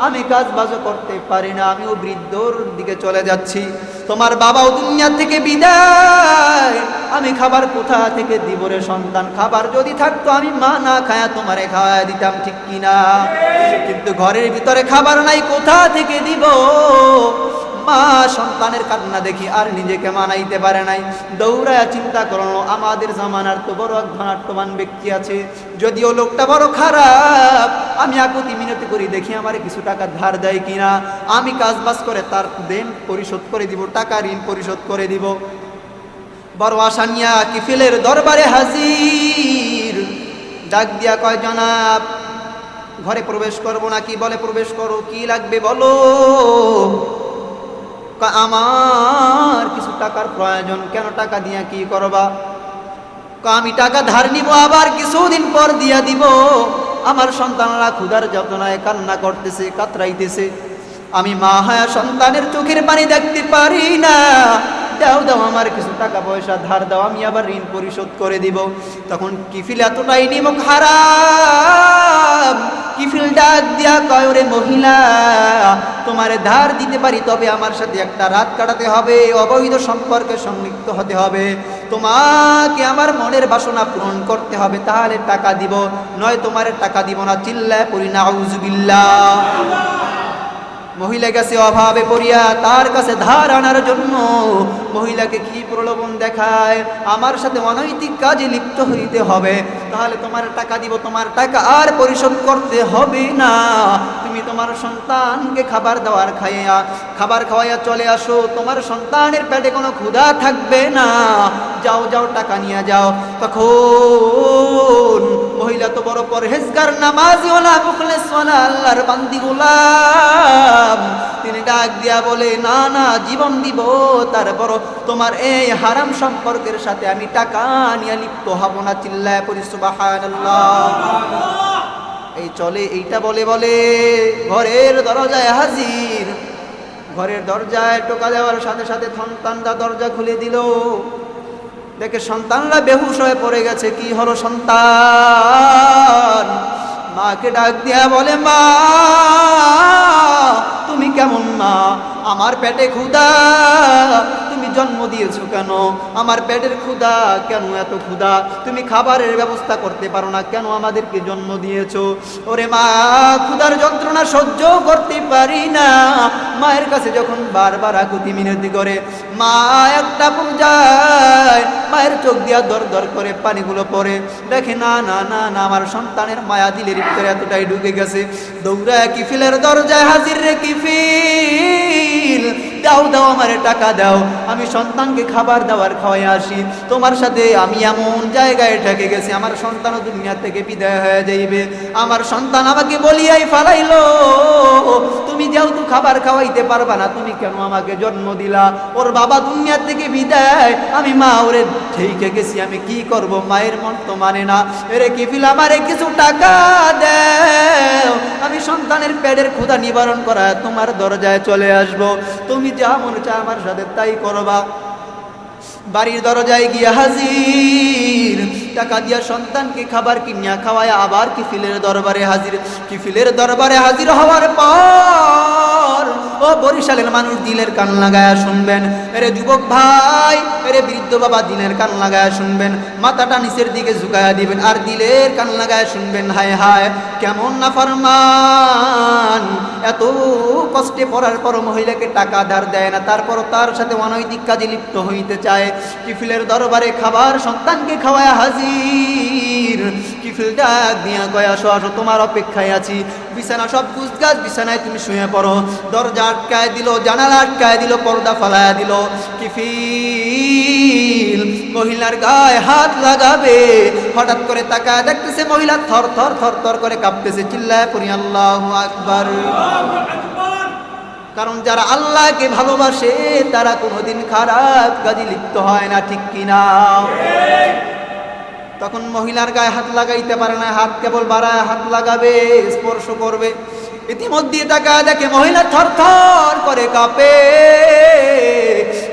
আমি কাজ বাজও করতে পারি না, আমিও বৃদ্ধর দিকে চলে যাচ্ছি, তোমার বাবাও দুনিয়া থেকে বিদায়, আমি খাবার কোথা থেকে দিব রে সন্তান? খাবার যদি থাকতো আমি মা না খায়া তোমারে খাওয়া দিতাম, ঠিক কিনা? কিন্তু ঘরের ভিতরে খাবার নাই, কোথা থেকে দিব? মা সন্তানের কান্না দেখি আর নিজেকে মানাইতে পারে নাই, দৌড়ায় চিন্তা করলো আমাদের জামানার তো বড় এক ধনাঢ্যবান ব্যক্তি আছে, যদিও লোকটা বড় খারাপ, আমি আকুতি মিনতি করি দেখি আমার কিছু টাকা ধার দেয় কিনা, আমি কাজ বাজ করে তার দেন পরিশোধ করে দিব, টাকা ঋণ পরিশোধ করে দিব। বড় আশা নিয়া কিফিলের দরবারে হাজির, ডাক দিয়া কয়, জনাব ঘরে প্রবেশ করবো নাকি? বলে প্রবেশ করো, কি লাগবে বলো? আমার কিছু টাকার প্রয়োজন। কেন টাকা দিয়া কি করবা? আমি টাকা ধার নিব, আবার কিছুদিন পর দিয়া দিব। আমার সন্তানরা ক্ষুধার যন্ত্রণায় কান্না করতেছে, কাতরাইতেছে, আমি মা হায়া সন্তানের চোখের পানি দেখতে পারি না, দাও দাও আমার কিছু টাকা পয়সা ধার দাও, আমি আবার ঋণ পরিশোধ করে দিব। তখন কিফিল এতটাই নিমক হারাম, কিফিল ডাক দিয়া কয়, ওরে মহিলা তোমারে ধার দিতে পারি, তবে আমার সাথে একটা রাত কাটাতে হবে, অবৈধ সম্পর্কে সংযুক্ত হতে হবে, তোমাকে আমার মনের বাসনা পূরণ করতে হবে, তাহলে টাকা দিব, নয় তোমার টাকা দিব না। চিল্লায় পড়ি নাউজুবিল্লাহ। মহিলা গেছে অভাবে পড়িয়া তার কাছে ধার আনার জন্য। মহিলাকে কি প্রলোভন দেখায়, আমার সাথে অনৈতিক কাজে লিপ্ত হইতে হবে, তাহলে তোমার টাকা দিব, তোমার টাকা আর পরিশোধ করতে হবে না, তুমি তোমার সন্তানকে খাবার খাওয়াইয়া চলে আসো, তোমার সন্তানের পেটে কোনো ক্ষুধা থাকবে না, যাও যাও টাকা নিয়ে যাও। তখন মহিলা তো বড় পরহেজগার, নামাজি ওয়ালা, মুখলিস ওয়ালা, আল্লাহর বান্দি গোলাম, তিনি ডাক দিয়া বলে, না না, জীবন দিব, তারপর তোমার এই হারাম সম্পর্কের সাথে আমি টাকা নিয়ে লিপ্ত হব না। চিল্লায় পড়ি সুবহানাল্লাহ। এই চলে এইটা বলে বলে ঘরের দরজায় হাজির। ঘরের দরজায় টোকা দেওয়ার সাথে সাথে সন্তানরা দরজা খুলে দিল। দেখে সন্তানরা বেহুশ হয়ে পড়ে গেছে। কি হলো সন্তান? মাকে ডাক দিয়া বলে, মা তুমি কেমন মা? আমার পেটে ক্ষুধা, তুমি জন্ম দিয়েছো কেন? আমার পেটের ক্ষুধা কেন? এত ক্ষুধা, তুমি খাবারের ব্যবস্থা করতে পারো না কেন? আমাদেরকে জন্ম দিয়েছো। ওরে মা, ক্ষুধার যন্ত্রণা সহ্য করতে পারি না। মায়ের কাছে যখন বারবার আকুতি মিনতি করে, মা একটা পূজায় মায়ের চোখ দিয়া দর দর করে পানিগুলো পড়ে, দেখে না না না না, আমার সন্তানের মায়া দিলের ভিতরে এতটাই ঢুকে গেছে। দৌড়ায় কিফিলের দরজায় হাজির। রে কিফিল, দাও দাও, আমারে টাকা দাও, আমি সন্তানকে খাবার দাবার খাওয়াই আসি। তোমার সাথে আমি এমন জায়গায় ঠেকে গেছি, আমার সন্তানও দুনিয়া থেকে বিদায় হয়ে যাইবে। আমার সন্তান আমাকে বলিয়াই ফালাইলো, তুমি যেহেতু খাবার খাওয়াইতে পারবা না, তুমি কেন আমাকে জন্ম দিলা? ওর বাবা দুনিয়া থেকে বিদায়, আমি মা ওরে ঠেকে গেছি, আমি কি করব? মায়ের মন তো মানে না। এরে কিফিল, আমারে কিছু টাকা দাও, আমি সন্তানের পেটের ক্ষুধা নিবারণ করা তোমার দরজায় চলে আসব, তুমি যা মনে চায় আমার সাথে তাই করবা। বাড়ির দরজায় গিয়া হাজির, টাকা দিয়া সন্তানকে খাবার কিনিয়া খাওয়ায় আবার কিফিলের দরবারে হাজির। কিফিলের দরবারে হাজির হওয়ার পর ও বরিশালের মানুষ দিলের কান লাগায়া শুনবেন। এরে যুবক ভাই, এরে বৃদ্ধ বাবা, দিলের কান লাগায়া শুনবেন, মাথাটা নিচের দিকে ঝুঁকায়া দিবেন আর দিলের কান লাগায়া শুনবেন। হায় হায়, কেমন নাফরমান, এত কষ্টে পড়ার পর মহিলাকে টাকা ধার দেয় না, তারপর তার সাথে অনৈতিক কাজে লিপ্ত হইতে চায়। কিফিলের দরবারে খাবার সন্তানকে খাওয়ায় হাজির। কিফিল ডাক দিয়া কয়, আসো আসো, তোমার অপেক্ষায় আছি। বিছানা সব গুছগাছ, বিছানায় তুমি শুয়ে পড়ো। দরজা আটকায় দিল, জানালা আটকায় দিল, পর্দা ফালায়া দিল। কিফিল মহিলার গায়ে হাত লাগাবে, হঠাৎ করে তাকায় দেখতেছে মহিলা থর থর থর থর করে কাঁপতেছে। চিল্লায় পড়ি আল্লাহু আকবার। কারণ যারা আল্লাহকে ভালোবাসে তারা কোনোদিন খারাপ কাজে লিপ্ত হয় না, ঠিক কিনা? তখন মহিলার গায়ে হাত লাগাইতে পারে না, হাত কেবল বাড়ায় হাত লাগাবে, স্পর্শ করবে। ইতিমধ্যে তাকায় দেখে মহিলা থর থর করে কাঁপে।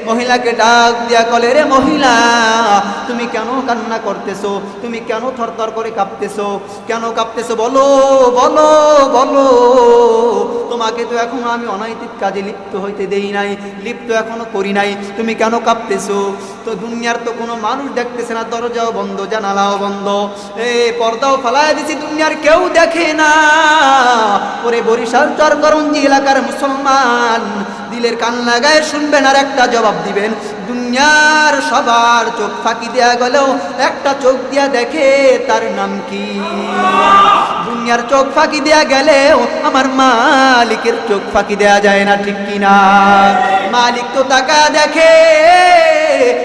মহিলাকে ডাক দিয়া বলে, রে মহিলা, তুমি কেন কান্না করতেছো? তুমি কেন থরথর করে কাঁপতেছো? কেন কাঁপতেছো? বলো বলো বলো। তোমাকে তো এখনো আমি অনৈতিক কাজে লিপ্ত হইতে দেই নাই, লিপ্ত এখনো করি নাই, তুমি কেন কাঁপতেছো? তো দুনিয়ার তো কোনো মানুষ দেখতেছে না, দরজাও বন্ধ, জানালাও বন্ধ, পর্দাও ফালায় দিছি, দুনিয়ার কেউ দেখে না। ওরে বরিশাল চরকরঞ্জি এলাকার মুসলমান, দিলের কান লাগায় শুনবেন আর একটা জবাব দিবেন। দুনিয়ার সবার চোখ ফাঁকি দেয়া গেলেও একটা চোখ দিয়া দেখে, তার নাম কি? দুনিয়ার চোখ ফাঁকি দেয়া গেলেও আমার মালিকের চোখ ফাঁকি দেয়া যায় না, ঠিক কিনা? মালিক তো তাকা দেখে।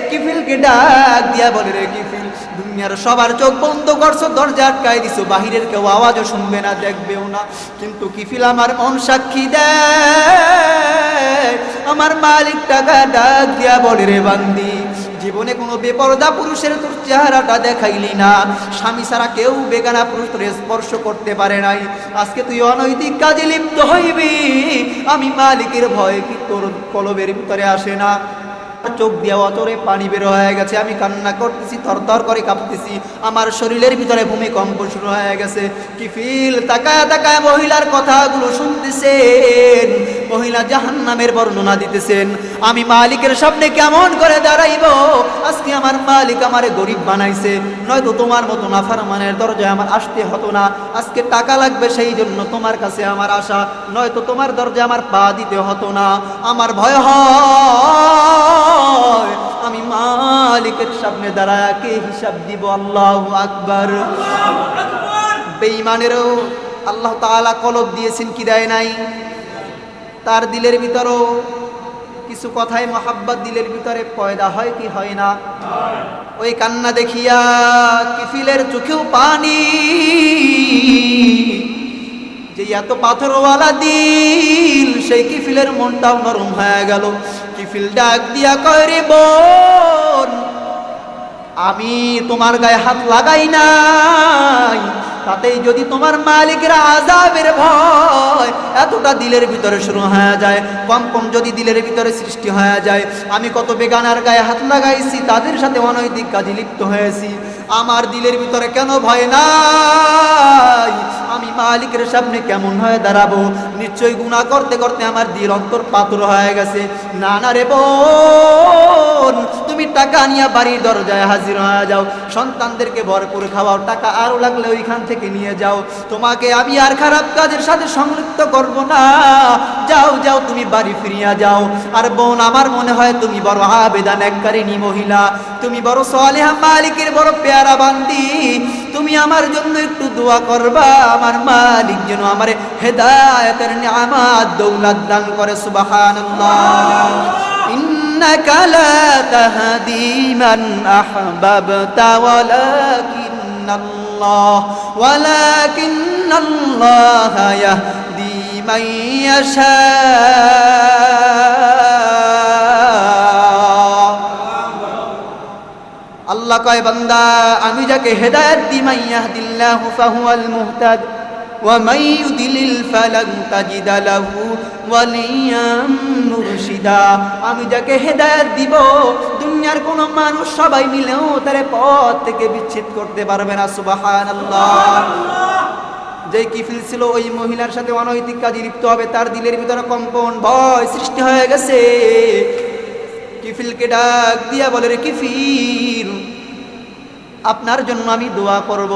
কিফিলকে ডাক দিয়া বলে, রে কিফিল, দুনিয়ার সবার চোখ বন্ধ করছো, দরজা আটকায় দিছো, বাহিরের কেউ আওয়াজও শুনবে না, দেখবেও না, কিন্তু কিফিল আমার মন সাক্ষী দেয়। আমার মালিক টাকা ডাক দিয়া বলে, রে বান্দি, জীবনে কোনো বেপরদা পুরুষের তোর চেহারাটা দেখাইলি না, স্বামী ছাড়া কেউ বেগানা পুরুষ তোর স্পর্শ করতে পারে নাই, আজকে তুই অনৈতিক কাজে লিপ্ত হইবি, আমি মালিকের ভয় কি তোর কলবের ভিতরে আসে না? চোখ দিয়ে অতরে পানি বের হয়ে গেছে, আমি কান্না করতেছি, থরথর করে কাঁপতেছি, আমার শরীরের ভিতরে ভূমিকম্প শুরু হয়ে গেছে। কিফিল তাকায় তাকায় মহিলার কথাগুলো শুনতেছেন। মহিলা জাহান্নামের বর্ণনা দিতেছেন, আমি মালিকের সামনে কেমন করে দাঁড়াইব? আজকে আমার মালিক আমারে গরিব বানাইছে, নয়তো তোমার মতো নাফরমানের দরজায় আমার আসতে হতো না। আজকে টাকা লাগবে সেই জন্য তোমার কাছে আমার আশা, নয়তো তোমার দরজায় আমার পা দিতে হতো না। আমার ভয় হয় আমি মালিকের সামনে দাঁড়ায় কে হিসাব দিব। আল্লাহু আকবার। বেঈমানেরও আল্লাহ তাআলা কলব দিয়েছেন কি দেয় নাই? তার দিলের ভিতরও কিছু কথায় মহাব্বত দিলের ভিতরে পয়দা হয় কি হয় না? ওই কান্না দেখিয়া কিফিলের চোখেও পানি, যে এত পাথরওয়ালা দিল, সেই কিফিলের মনটাও নরম হয়ে গেল। কিফিল ডাক দিয়া কয়, রে বোন, আমি তোমার গায়ে হাত লাগাই নাই, তাতেই যদি তোমার মালিকের আযাবের ভয় এতটা দিলের ভিতরে শুরু হয়ে যায়, কম কম যদি দিলের ভিতরে সৃষ্টি হয়ে যায়, আমি কত বেগানার গায়ে হাত লাগাইছি, তাদের সাথে অনৈতিক কাজে লিপ্ত হয়েছি, আমার দিলের ভিতরে কেন ভয় নাই? আমি মালিকের সামনে কেমন হয়ে দাঁড়াবো? নিশ্চয়ই গুনাহ করতে করতে আমার দিল অন্তর পাথর হয়ে গেছে। না না রে বোন, তুমি টাকা নিয়ে বাড়ির দরজায় হাজির হয়ে যাও, সন্তানদেরকে ভরপুর খাওয়াও, টাকা আরো লাগলে ওইখান থেকে নিয়ে যাও, তোমাকে আমি আর খারাপ কাজের সাথে সংযুক্ত করব না। যাও যাও, তুমি বাড়ি ফিরিয়া যাও। আর বোন, আমার মনে হয় তুমি বড় আবেদা নেককারিনী মহিলা, তুমি বড় সালেহা, মালিকের বড় পেয়ারা বান্দি, তুমি আমার জন্য একটু দোয়া করবা, আমার মালিক যেন আমারে হেদায়েতের নিয়ামত দৌলত দান করে। সুবহানাল্লাহ। ইন্নাকা লা তাহদি মান আহবাবতা ওয়ালাকিন্নাল্লাহ ইয়াহদি মান ইয়াশা। আল্লাহ কয়, বান্দা, আমি যাকে হেদায়েত দিই, মান ইয়াহদিল্লাহু ফাহুয়াল মুহতাদ ওয়া মান ইউদ্লিল ফালান তাজিদ লাহু ওয়ালিয়াম মুরশিদা। আমি যাকে হেদায়েত দিব, দুনিয়ার কোন মানুষ সবাই মিলেও তার পথ থেকে বিচ্ছিত করতে পারবে না। সুবহানাল্লাহ। যে কিফিল ছিল ওই মহিলার সাথে অনৈতিক কাজে লিপ্ত হবে, তার দিলের ভিতরে কম্পন, ভয় সৃষ্টি হয়ে গেছে। কিফিলকে ডাক দিয়া বলে, রে কিফিল, আপনার জন্য আমি দোয়া করব।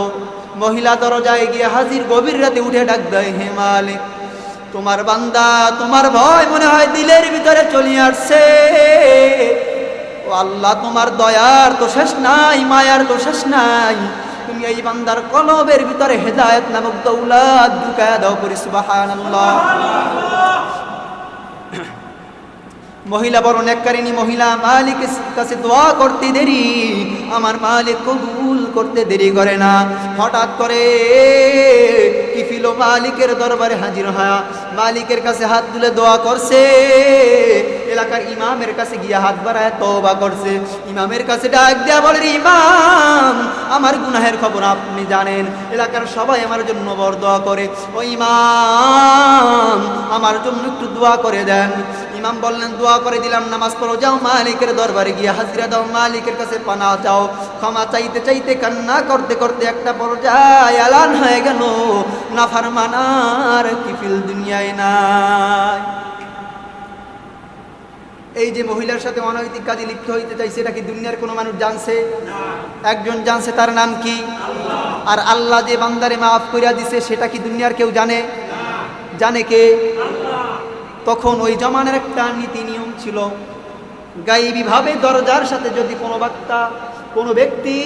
মহিলা দরজায় গিয়ে হাজির, গভীর রাতে উঠে ডাক দেয়, হে মালিক, তোমার বান্দা, তোমার ভয় মনে হয় দিলের ভিতরে চলে আসছে। ও আল্লাহ, তোমার দয়ার তো শেষ নাই, মায়ার তো শেষ নাই, তুমি এই বান্দার কলবের ভিতরে হেদায়েত নামক দৌলত ঢুকায়া দাও করি। সুবহানাল্লাহ। মহিলা বড় নেককারিনী মহিলা, মালিকের কাছে দোয়া করতে দেরি, আমার মালিক কবুল করতে দেরি করে না। হঠাৎ করে কিফিল মালিকের দরবারে হাজির হয়, মালিকের কাছে হাত তুলে দোয়া করছে। এলাকার ইমামের কাছে গিয়া হাত বাড়ায় তওবা করছে। ইমামের কাছে ডাক দেয়া বলে, ইমাম, আমার গুনাহের খবর আপনি জানেন, এলাকার সবাই আমার জন্য বড় দোয়া করে, ও ইমাম, আমার জন্য একটু দোয়া করে দেন। ইমাম বললেন, দোয়া করে দিলাম, নামাজ পড়ো, যাও মালিকের দরবারে গিয়ে হাজিরা দাও, মালিকের কাছে পানাহ চাও। ক্ষমা চাইতে চাইতে, কান্না করতে করতে একটা পর্যায়ে এলান হয়ে গেল, নাফরমানার কিফিল দুনিয়ায় নাই। এই যে মহিলার সাথে অনৈতিক কাজে লিপ্ত হইতে চাইছে, এটা কি দুনিয়ার কোনো মানুষ জানছে? একজন জানছে, তার নাম কি? আর আল্লাহ যে বান্দারে মাফ করিয়া দিছে, সেটা কি দুনিয়ার কেউ জানে? জানে কে? তখন ওই জমানার একটা নীতি নিয়ম ছিল, গায়েবী ভাবে দরজার সাথে যদি কোনো বক্তা, কোনো ব্যক্তি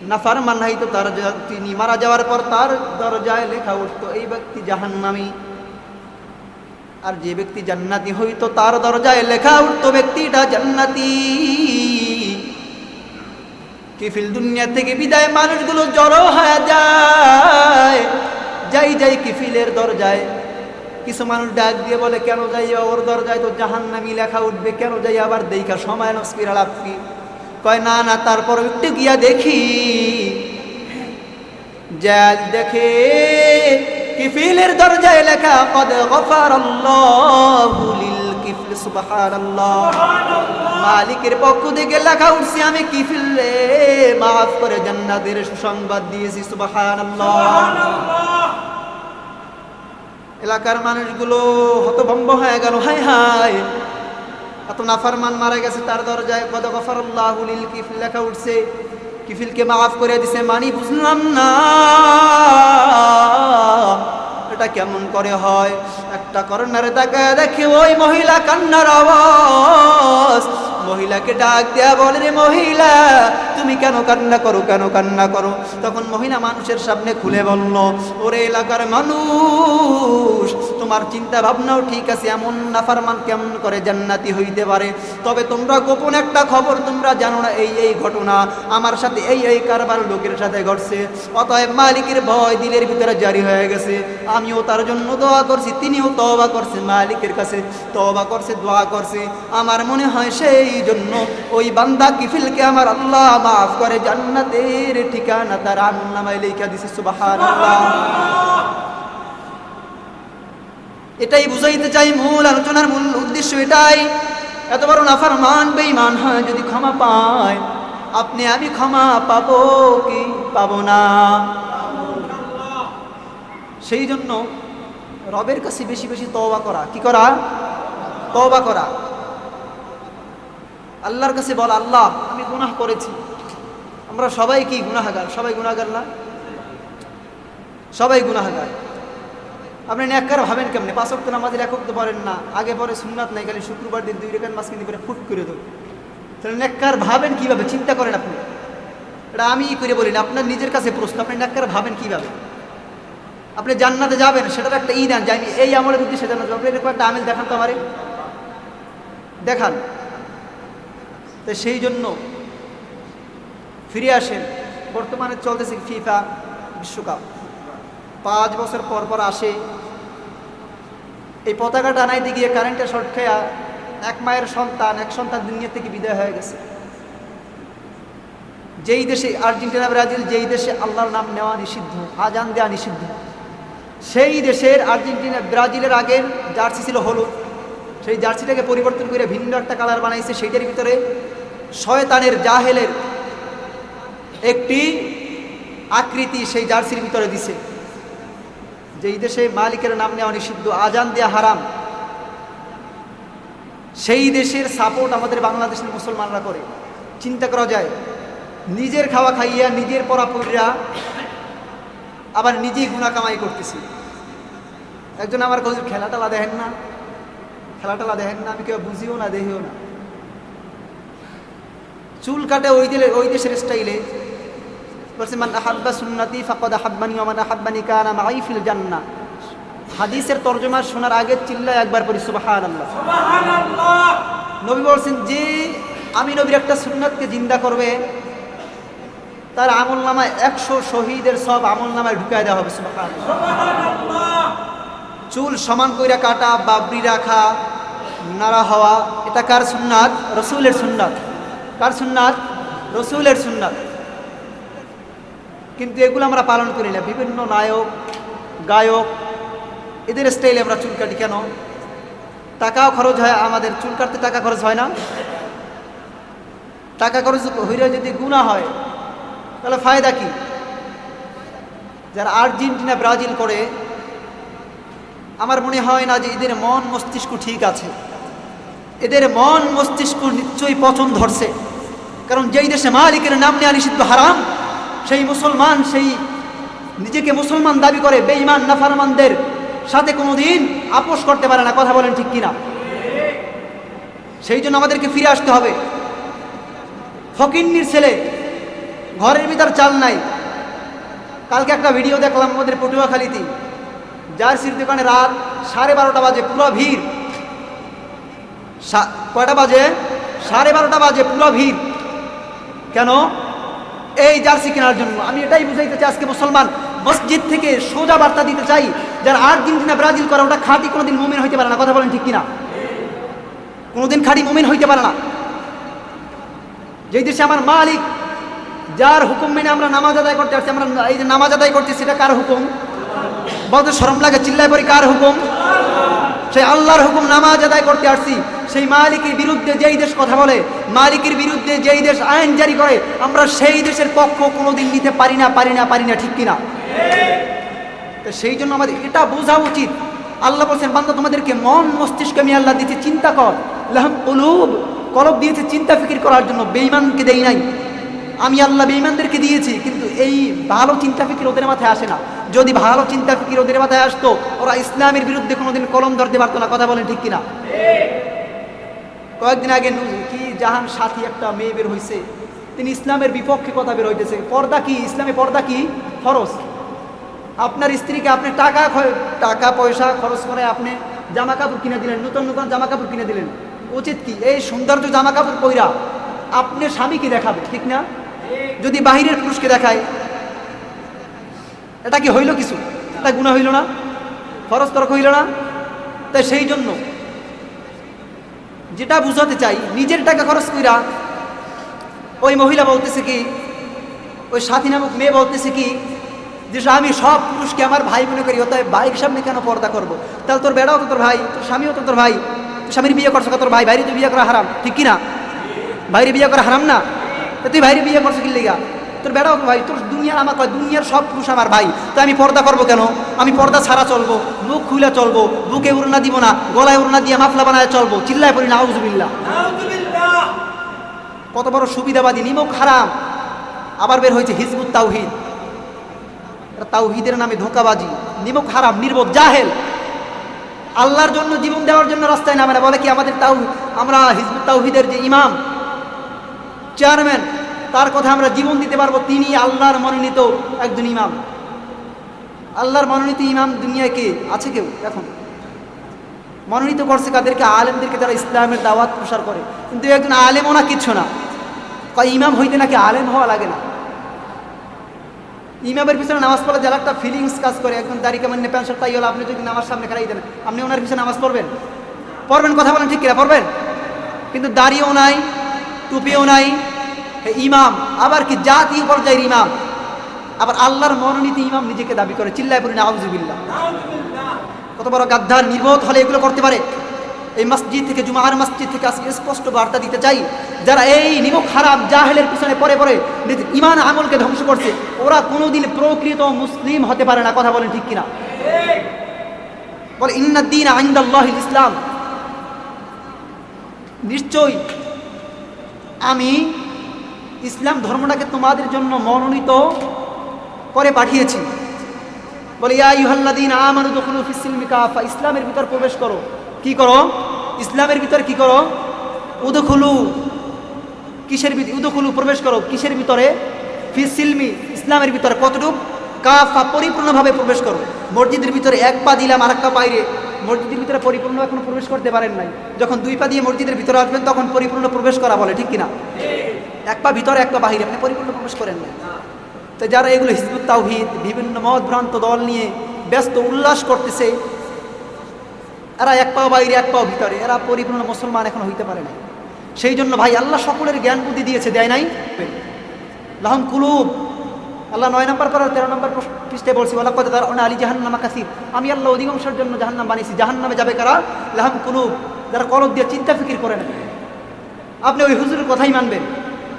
নাফরমান হইতো, তার তিনি মারা যাওয়ার পর তার দরজায় লেখা উঠতো, এই ব্যক্তি জাহান্নামী। আর যে ব্যক্তি জান্নাতি হইতো, তার দরজায় লেখা উঠতো, ব্যক্তিটা জান্নাতি। কিফিল দুনিয়া থেকে বিদায়, মানুষগুলো জড়ো হয়ে যায়, যাই কিফিলের দরজায়। কিছু মানুষ ডাক দিয়ে বলে, কেন যাইয়া ওর দরজায় তো জাহান্নামী লেখা উঠবে, কেন যাই আবার দেখা সময় নষ্ট করে লাভ কি? কয়, না না, তারপর একটু গিয়া দেখি। যা দেখে কিফিলের দরজায় লেখা, কদ গফারাল্লাহু লিল কিফল। সুবহানাল্লাহ। মালিকের পক্ষ থেকে লেখা উঠছে, আমি কিফিলে মাফ করে জান্নাতের সুসংবাদ দিয়েছি। সুবহানাল্লাহ। এলাকার মানুষগুলো হতভম্ব হয়ে গেল, হায় হায় এত নাফরমান মারা গেছে, তার দরজায় কদ গফারাল্লাহু লিল কিফিল লেখা উঠছে, কিফিলকে মাফ করে দিছে। মানি বুঝলাম না এটা কেমন করে হয়। একটা কর্নারে তাকায় দেখে ওই মহিলা কান্নার আওয়াজ। মহিলাকে ডাক দেয়া বলে, রে মহিলা তুমি কেন কান্না করো, কেন কান্না করো? তখন মহিলা মানুষের সামনে খুলে বলল, ওরে এলাকার মানুষ, তোমার চিন্তা ভাবনাও ঠিক আছে, এমন নাফরমান কেমন করে জান্নাতি হইতে পারে? তবে তোমরা গোপন একটা খবর তোমরা জানো না, এই ঘটনা আমার সাথে এই কারবার লোকের সাথে ঘটছে। অতএব মালিকের ভয় দিলের ভিতরে জারি হয়ে গেছে। আমিও তার জন্য দোয়া করছি, তিনিও তওবা করছে, মালিকের কাছে তওবা করছে, দোয়া করছে। আমার মনে হয় সেই জন্য ওই বান্দা কিফিলকে আমার আল্লাহ মাফ করে জান্নাতের ঠিকানা তার আমলনামায় লিখে দিছে। সুবহানাল্লাহ। এটাই বুঝাইতে চাই, মূল আলোচনার মূল উদ্দেশ্য এটাই। এত বড় নাফরমান বেঈমান হয় যদি ক্ষমা পায়, আপনি আমি ক্ষমা পাবো কি পাবো না? সেই জন্য রবের কাছে বেশি বেশি তওবা করা। কি করা? তওবা করা। আল্লাহর কাছে বল, আল্লাহ আমি গুনাহ করেছি। আমরা সবাই কি গুনাহগার? সবাই গুনাহগার না? সবাই গুনাহগার। আপনি নেককার ভাবেন কেমনে? 5 ওয়াক্ত নামাজের এক ওয়াক্ত পড়েন না, আগে পরে সুন্নাত নাই, খালি শুক্রবার দিন 2 রাকাত মাঝখানে করে ফুট করে দেন। তাহলে নেককার ভাবেন কিভাবে? চিন্তা করেন আপনি। এটা আমি করে বলি না, আপনার নিজের কাছে প্রশ্ন, আপনি নেককার ভাবেন কিভাবে? আপনি জান্নাতে যাবেন, সেটার একটা ঈদান যে আমি এই আমলের উদ্দেশ্যে জান্নাতে যাবো। আপনি এরকম একটা আমিল দেখান তো আমারে, দেখান। তো সেই জন্য ফিরে আসেন। বর্তমানে চলতেছে ফিফা বিশ্বকাপ, 5 বছর পর পর আসে। এই পতাকা টানাইতে গিয়ে কারেন্টের শর্ট খেয়া এক মায়ের সন্তান, এক সন্তান দুনিয়া থেকে বিদায় হয়ে গেছে। যেই দেশে আর্জেন্টিনা, ব্রাজিল, যেই দেশে আল্লাহর নাম নেওয়া নিষিদ্ধ, আজান দেওয়া নিষিদ্ধ, সেই দেশের আর্জেন্টিনা ব্রাজিলের আগের জার্সি ছিল হলুদ, সেই জার্সিটাকে পরিবর্তন করে ভিন্ন একটা কালার বানাইছে। সেইটার ভিতরে শয়তানের, জাহেলের একটি আকৃতি সেই জার্সির ভিতরে দিছে। যেই দেশে মালিকের নাম নেওয়া নিষিদ্ধ, আজান দেয়া হারাম, সেই দেশের সাপোর্ট আমাদের বাংলাদেশের মুসলমানরা করে। চিন্তা করা যায়, নিজের খাওয়া খাইয়া, নিজের পড়া পড়িয়া, আবার নিজেই গুনাহ কামাই করতেছি। একজন আমার কইল, খেলাটালা দেখেন না, খেলাটালা দেখেন না। আমি কেউ বুঝিও না, দেখিও না। চুল কাটে ওই দেশের স্টাইলে, বলছে মান আহাব্বা সুন্নতি ফাকাদ আহাব্বানি ওয়া মান আহাব্বানি কানা মাই ফিল জান্নাহ। হাদিসের তরজমা শোনার আগে চিল্লায় একবার পড়ি সুবহানাল্লাহ, সুবহানাল্লাহ। নবী বলছেন যে আমি নবীর একটা সুন্নাতকে জিন্দা করবে, তার আমলনামায় 100 শহীদের সব আমলনামায় ঢুকায় দেওয়া হবে। সুবহানাল্লাহ, সুবহানাল্লাহ। চুল সমান কইরা কাটা, বাবরি রাখা, নাড়া হওয়া, এটা কার সুন্নাত? রাসূলের সুন্নাত। কার সুন্নাত? রাসূলের সুন্নাত। কিন্তু এগুলো আমরা পালন করি না। বিভিন্ন নায়ক, গায়ক, এদের স্টাইলে আমরা চুল কাটি। কেন? টাকাও খরচ হয় আমাদের, চুল কাটতে টাকা খরচ হয় না? টাকা খরচ হইলে যদি গুনাহ হয় তাহলে ফায়দা কি? যারা আর্জেন্টিনা, ব্রাজিল করে, আমার মনে হয় না যে এদের মন মস্তিষ্ক ঠিক আছে। এদের মন মস্তিষ্ক নিশ্চয়ই পছন্দ ধরছে। কারণ যেই দেশে মালিকের নাম নেওয়া নিষিদ্ধ, হারাম, সেই মুসলমান, সেই নিজেকে মুসলমান দাবি করে বেঈমান নাফরমানদের সাথে কোনোদিন আপোষ করতে পারে না। কথা বলেন ঠিক কিনা? সেই জন্য আমাদেরকে ফিরে আসতে হবে। ফকিন্নির ছেলে, ঘরের ভিতর চাল নাই। কালকে একটা ভিডিও দেখলাম আমাদের পটুয়াখালীতে, জার্সির দোকানে রাত 12:30 বাজে পুরো ভিড়। কয়টা বাজে? 12:30 বাজে পুরো ভিড়। কেন? এই জার্সি কেনার জন্য। আমি এটাই বুঝাইতে চাই, আজকে মুসলমান মসজিদ থেকে সোজা বার্তা দিতে চাই, যারা আর্জেন্টিনা, ব্রাজিল করে, ওটা খাঁটি কোনোদিন মুমিন হইতে পারে না। কথা বলেন ঠিক কিনা? কোনোদিন খাঁটি মুমিন হইতে পারে না। যেই দেশে আমার মালিক, যার হুকুম মেনে আমরা নামাজ আদায় করতে আসছি, আমরা এই যে নামাজ আদায় করছি, সেটা কার হুকুম? বলতে শরম লাগে, চিল্লায় পড়ি, কার হুকুম? সেই আল্লাহর হুকুম নামাজ আদায় করতে আসছি। সেই মালিকের বিরুদ্ধে যেই দেশ কথা বলে, মালিকের বিরুদ্ধে যেই দেশ আইন জারি করে, আমরা সেই দেশের পক্ষ কোনোদিন নিতে পারি না, পারি না, পারি না। ঠিক কিনা? তো সেই জন্য আমাদের এটা বোঝা উচিত আল্লাহ বলছেন বান্দা তোমাদেরকে মন মস্তিষ্ক আমি আল্লাহ দিয়েছি চিন্তা কর, লাহুম কুলুব কলব দিয়েছে চিন্তা ফিকির করার জন্য, বেঈমানকে দেই নাই। আমি আল্লাহ বেঈমানদেরকে দিয়েছি, কিন্তু এই ভালো চিন্তা ফিকির ওদের মাথায় আসে না। যদি ভালো চিন্তা ফিকির ওদের মাথায় আসতো, ওরা ইসলামের বিরুদ্ধে কোনোদিন কলম ধরতে পারতো না। কথা বলেন ঠিক কিনা? কয়েকদিন আগে কি জাহান সাথী একটা মেয়ে বের হয়েছে, তিনি ইসলামের বিপক্ষে কথা বের হইতেছে। পর্দা কি? ইসলামে পর্দা কি? ফরজ। আপনার স্ত্রীকে আপনি টাকা পয়সা খরচ করে আপনি জামা কাপড় কিনে দিলেন, নতুন নতুন জামা কাপড় কিনে দিলেন, উচিত কি এই সৌন্দর্য জামা কাপড় পইরা আপনি স্বামীকে দেখাবে, ঠিক না? যদি বাহিরের পুরুষকে দেখায়, এটা কি হইল কিছু? এটা গুনাহ হইল না? ফরজ তর্ক হইল না? তাই সেই জন্য যেটা বুঝাতে চাই, নিজের টাকা খরচ কইরা ওই মহিলা বলতেছে কি, ওই সাথী নামক মেয়ে বলতেছে কি, যে আমি সব পুরুষকে আমার ভাই মনে করি, অতএব ভাইয়ের সামনে কেন পর্দা করবো? তাহলে তোর বেড়াও তো তোর ভাই, তোর স্বামীও তো তোর ভাই, তুই স্বামীর বিয়ে করছো, তোর ভাই বাইরে তুই বিয়ে করা হারাম, ঠিক কিনা? বাইরে বিয়ে করা হারাম না? তা তুই বাইরে বিয়ে করছো কি লেগা? তোর বেড়াও তো ভাই, তোর দুনিয়ার আমার দুনিয়ার সব পুরুষ আমার ভাই, তো আমি পর্দা করবো কেন? আমি পর্দা ছাড়া চলবো, মুখ খুলে চলবো, বুকে উড়না দিব না, গলায় উড়না দিয়ে মাফলা বানায় চলবো, চিল্লায় পড়ি নাউজুবিল্লাহ। কত বড় সুবিধাবাদী, নিমক হারাম। আবার বের হয়েছে হিজবুত তাওহীদ, তাওহীদের নামে ধোঁকাবাজি, নিমক হারাম, নির্বোধ, জাহেল। আল্লাহর জন্য জীবন দেওয়ার জন্য রাস্তায় নামে না। বলে কি আমরা হিজবুত তাওহীদের যে ইমাম চেয়ারম্যান, তার কথা আমরা জীবন দিতে পারবো, তিনি আল্লাহর মনোনীত একজন ইমাম। আল্লাহর মনোনীত ইমাম দুনিয়ায় কে আছে? কেউ এখন মনোনীত করছে কাদেরকে? আলেমদেরকে, যারা ইসলামের দাওয়াত প্রসার করে। কিন্তু একজন আলেমও না, কিচ্ছু না। ইমাম হইতে নাকি আলেম হওয়া লাগে না। ইমামের পিছনে নামাজ পড়লে যারা একটা ফিলিংস কাজ করে, একজন দাড়ি কামান্য প্যান্ট শার্ট তাই হলো, আপনি যদি নামাজ সামনে খারাই দেন, আপনি ওনার পিছনে নামাজ পড়বেন? কথা বলেন ঠিক কিনা? পড়বেন? কিন্তু দাড়িও নাই, টুপিও নাই, ইমাম। আবার কি জাতীয় পর্যায়ের ইমাম, আবার আল্লাহর মনোনীত ইমাম নিজেকে দাবি করে, চিল্লায় পড়ি নাউজুবিল্লাহ। কত বড় গাদ্দার, নির্বোধ হলে এগুলো করতে পারে? এই মসজিদ থেকে, জুমার মসজিদ থেকে আজকে স্পষ্ট বার্তা দিতে চাই, যারা এই নিমক হারাম জাহেলের পিছনে পরে পরে নিজের ইমান আমলকে ধ্বংস করছে, ওরা কোনোদিন প্রকৃত মুসলিম হতে পারে না। কথা বলেন ঠিক কিনা? বলে ইন্নাদ-দীন ইনদাল্লাহিল ইসলাম, নিশ্চয়ই আমি ইসলাম ধর্মটাকে তোমাদের জন্য মনোনীত করে পাঠিয়েছি। বলে ইয়া আইয়ুহাল্লাযীনা আমানু দুখুলু ফিস-সিলমি কাফা, ইসলামের ভিতর প্রবেশ করো। কি করো? ইসলামের ভিতর কি করো? উদখুলু, কিসের ভিতরে? উদখুলু, প্রবেশ করো। কিসের ভিতরে? ফিস-সিলমি, ইসলামের ভিতরে। কতটুক? কাফা, পরিপূর্ণভাবে প্রবেশ করো। মসজিদের ভিতরে এক পা দিলাম আর একটা বাইরে, মসজিদের ভিতরে পরিপূর্ণ এখনো প্রবেশ করতে পারেন নাই। যখন দুই পা দিয়ে মসজিদের ভিতরে আসবেন তখন পরিপূর্ণ প্রবেশ করা বলে, ঠিক কিনা? এক পা ভিতরে এক পা বাহিরে, আপনি পরিপূর্ণ প্রবেশ করেন না। তো যারা এগুলো হিজবুত তাওহীদ, বিভিন্ন মত ভ্রান্ত দল নিয়ে ব্যস্ত উল্লাস করতেছে, এরা এক পাও বাইরে এক পাও ভিতরে, এরা পরিপূর্ণ মুসলমান এখন হইতে পারে না। সেই জন্য ভাই আল্লাহ সকলের জ্ঞান বুদ্ধি দিয়েছে, দেয় নাই? লাহুম কুলুব, আল্লাহ 9 নম্বর পারা 13 নম্বর পৃষ্ঠায় বলছি, ওয়ালাকাদ যারা'না আলী জাহান্নামা কাসীর, আমি আল্লাহ অধিকাংশের জন্য জাহান্নাম বানিয়েছি। জাহান্নামে যাবে কারা? লাহুম কুলুব, যারা কলব দিয়ে চিন্তা ফিকির করে না। আপনি ওই হুজুরের কথাই মানবেন?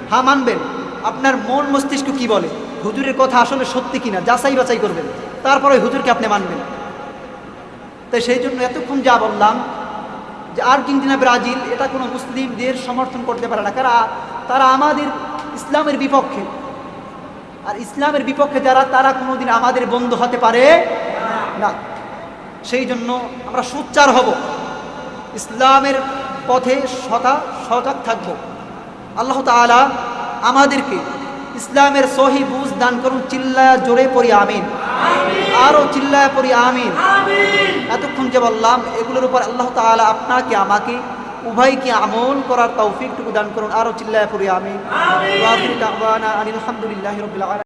হ্যাঁ মানবেন। আপনার মন মস্তিষ্ক কি বলে, হুজুরের কথা আসলে সত্যি কিনা যাচাই বাছাই করবেন, তারপর ওই হুজুরকে আপনি মানবেন। তাই সেই জন্য এতক্ষণ যা বললাম যে আর্জেন্টিনা, ব্রাজিল, এটা কোনো মুসলিমদের সমর্থন করতে পারে না, কারণ তারা আমাদের ইসলামের বিপক্ষে। আর ইসলামের বিপক্ষে যারা, তারা কোনোদিন আমাদের বন্ধু হতে পারে না। সেই জন্য আমরা সোচ্চার হব, ইসলামের পথে সজাগ থাকব। আল্লাহ তাআলা আমাদেরকে ইসলামের সহি বুঝ দান করুন। চিল্লায় জোরে পড়ি আমিন, আরো চিল্লায় পড়ি আমিন। এতক্ষণ যে বললাম এগুলোর উপর আল্লাহ তাআলা আপনাকে আমাকে উভয়কে আমল করার তৌফিকটুকু দান করুন। আরো চিল্লায় পড়ি আমিন। ওয়া আখিরু দাওয়ানা আনিল হামদুলিল্লাহি রাব্বিল আলামিন।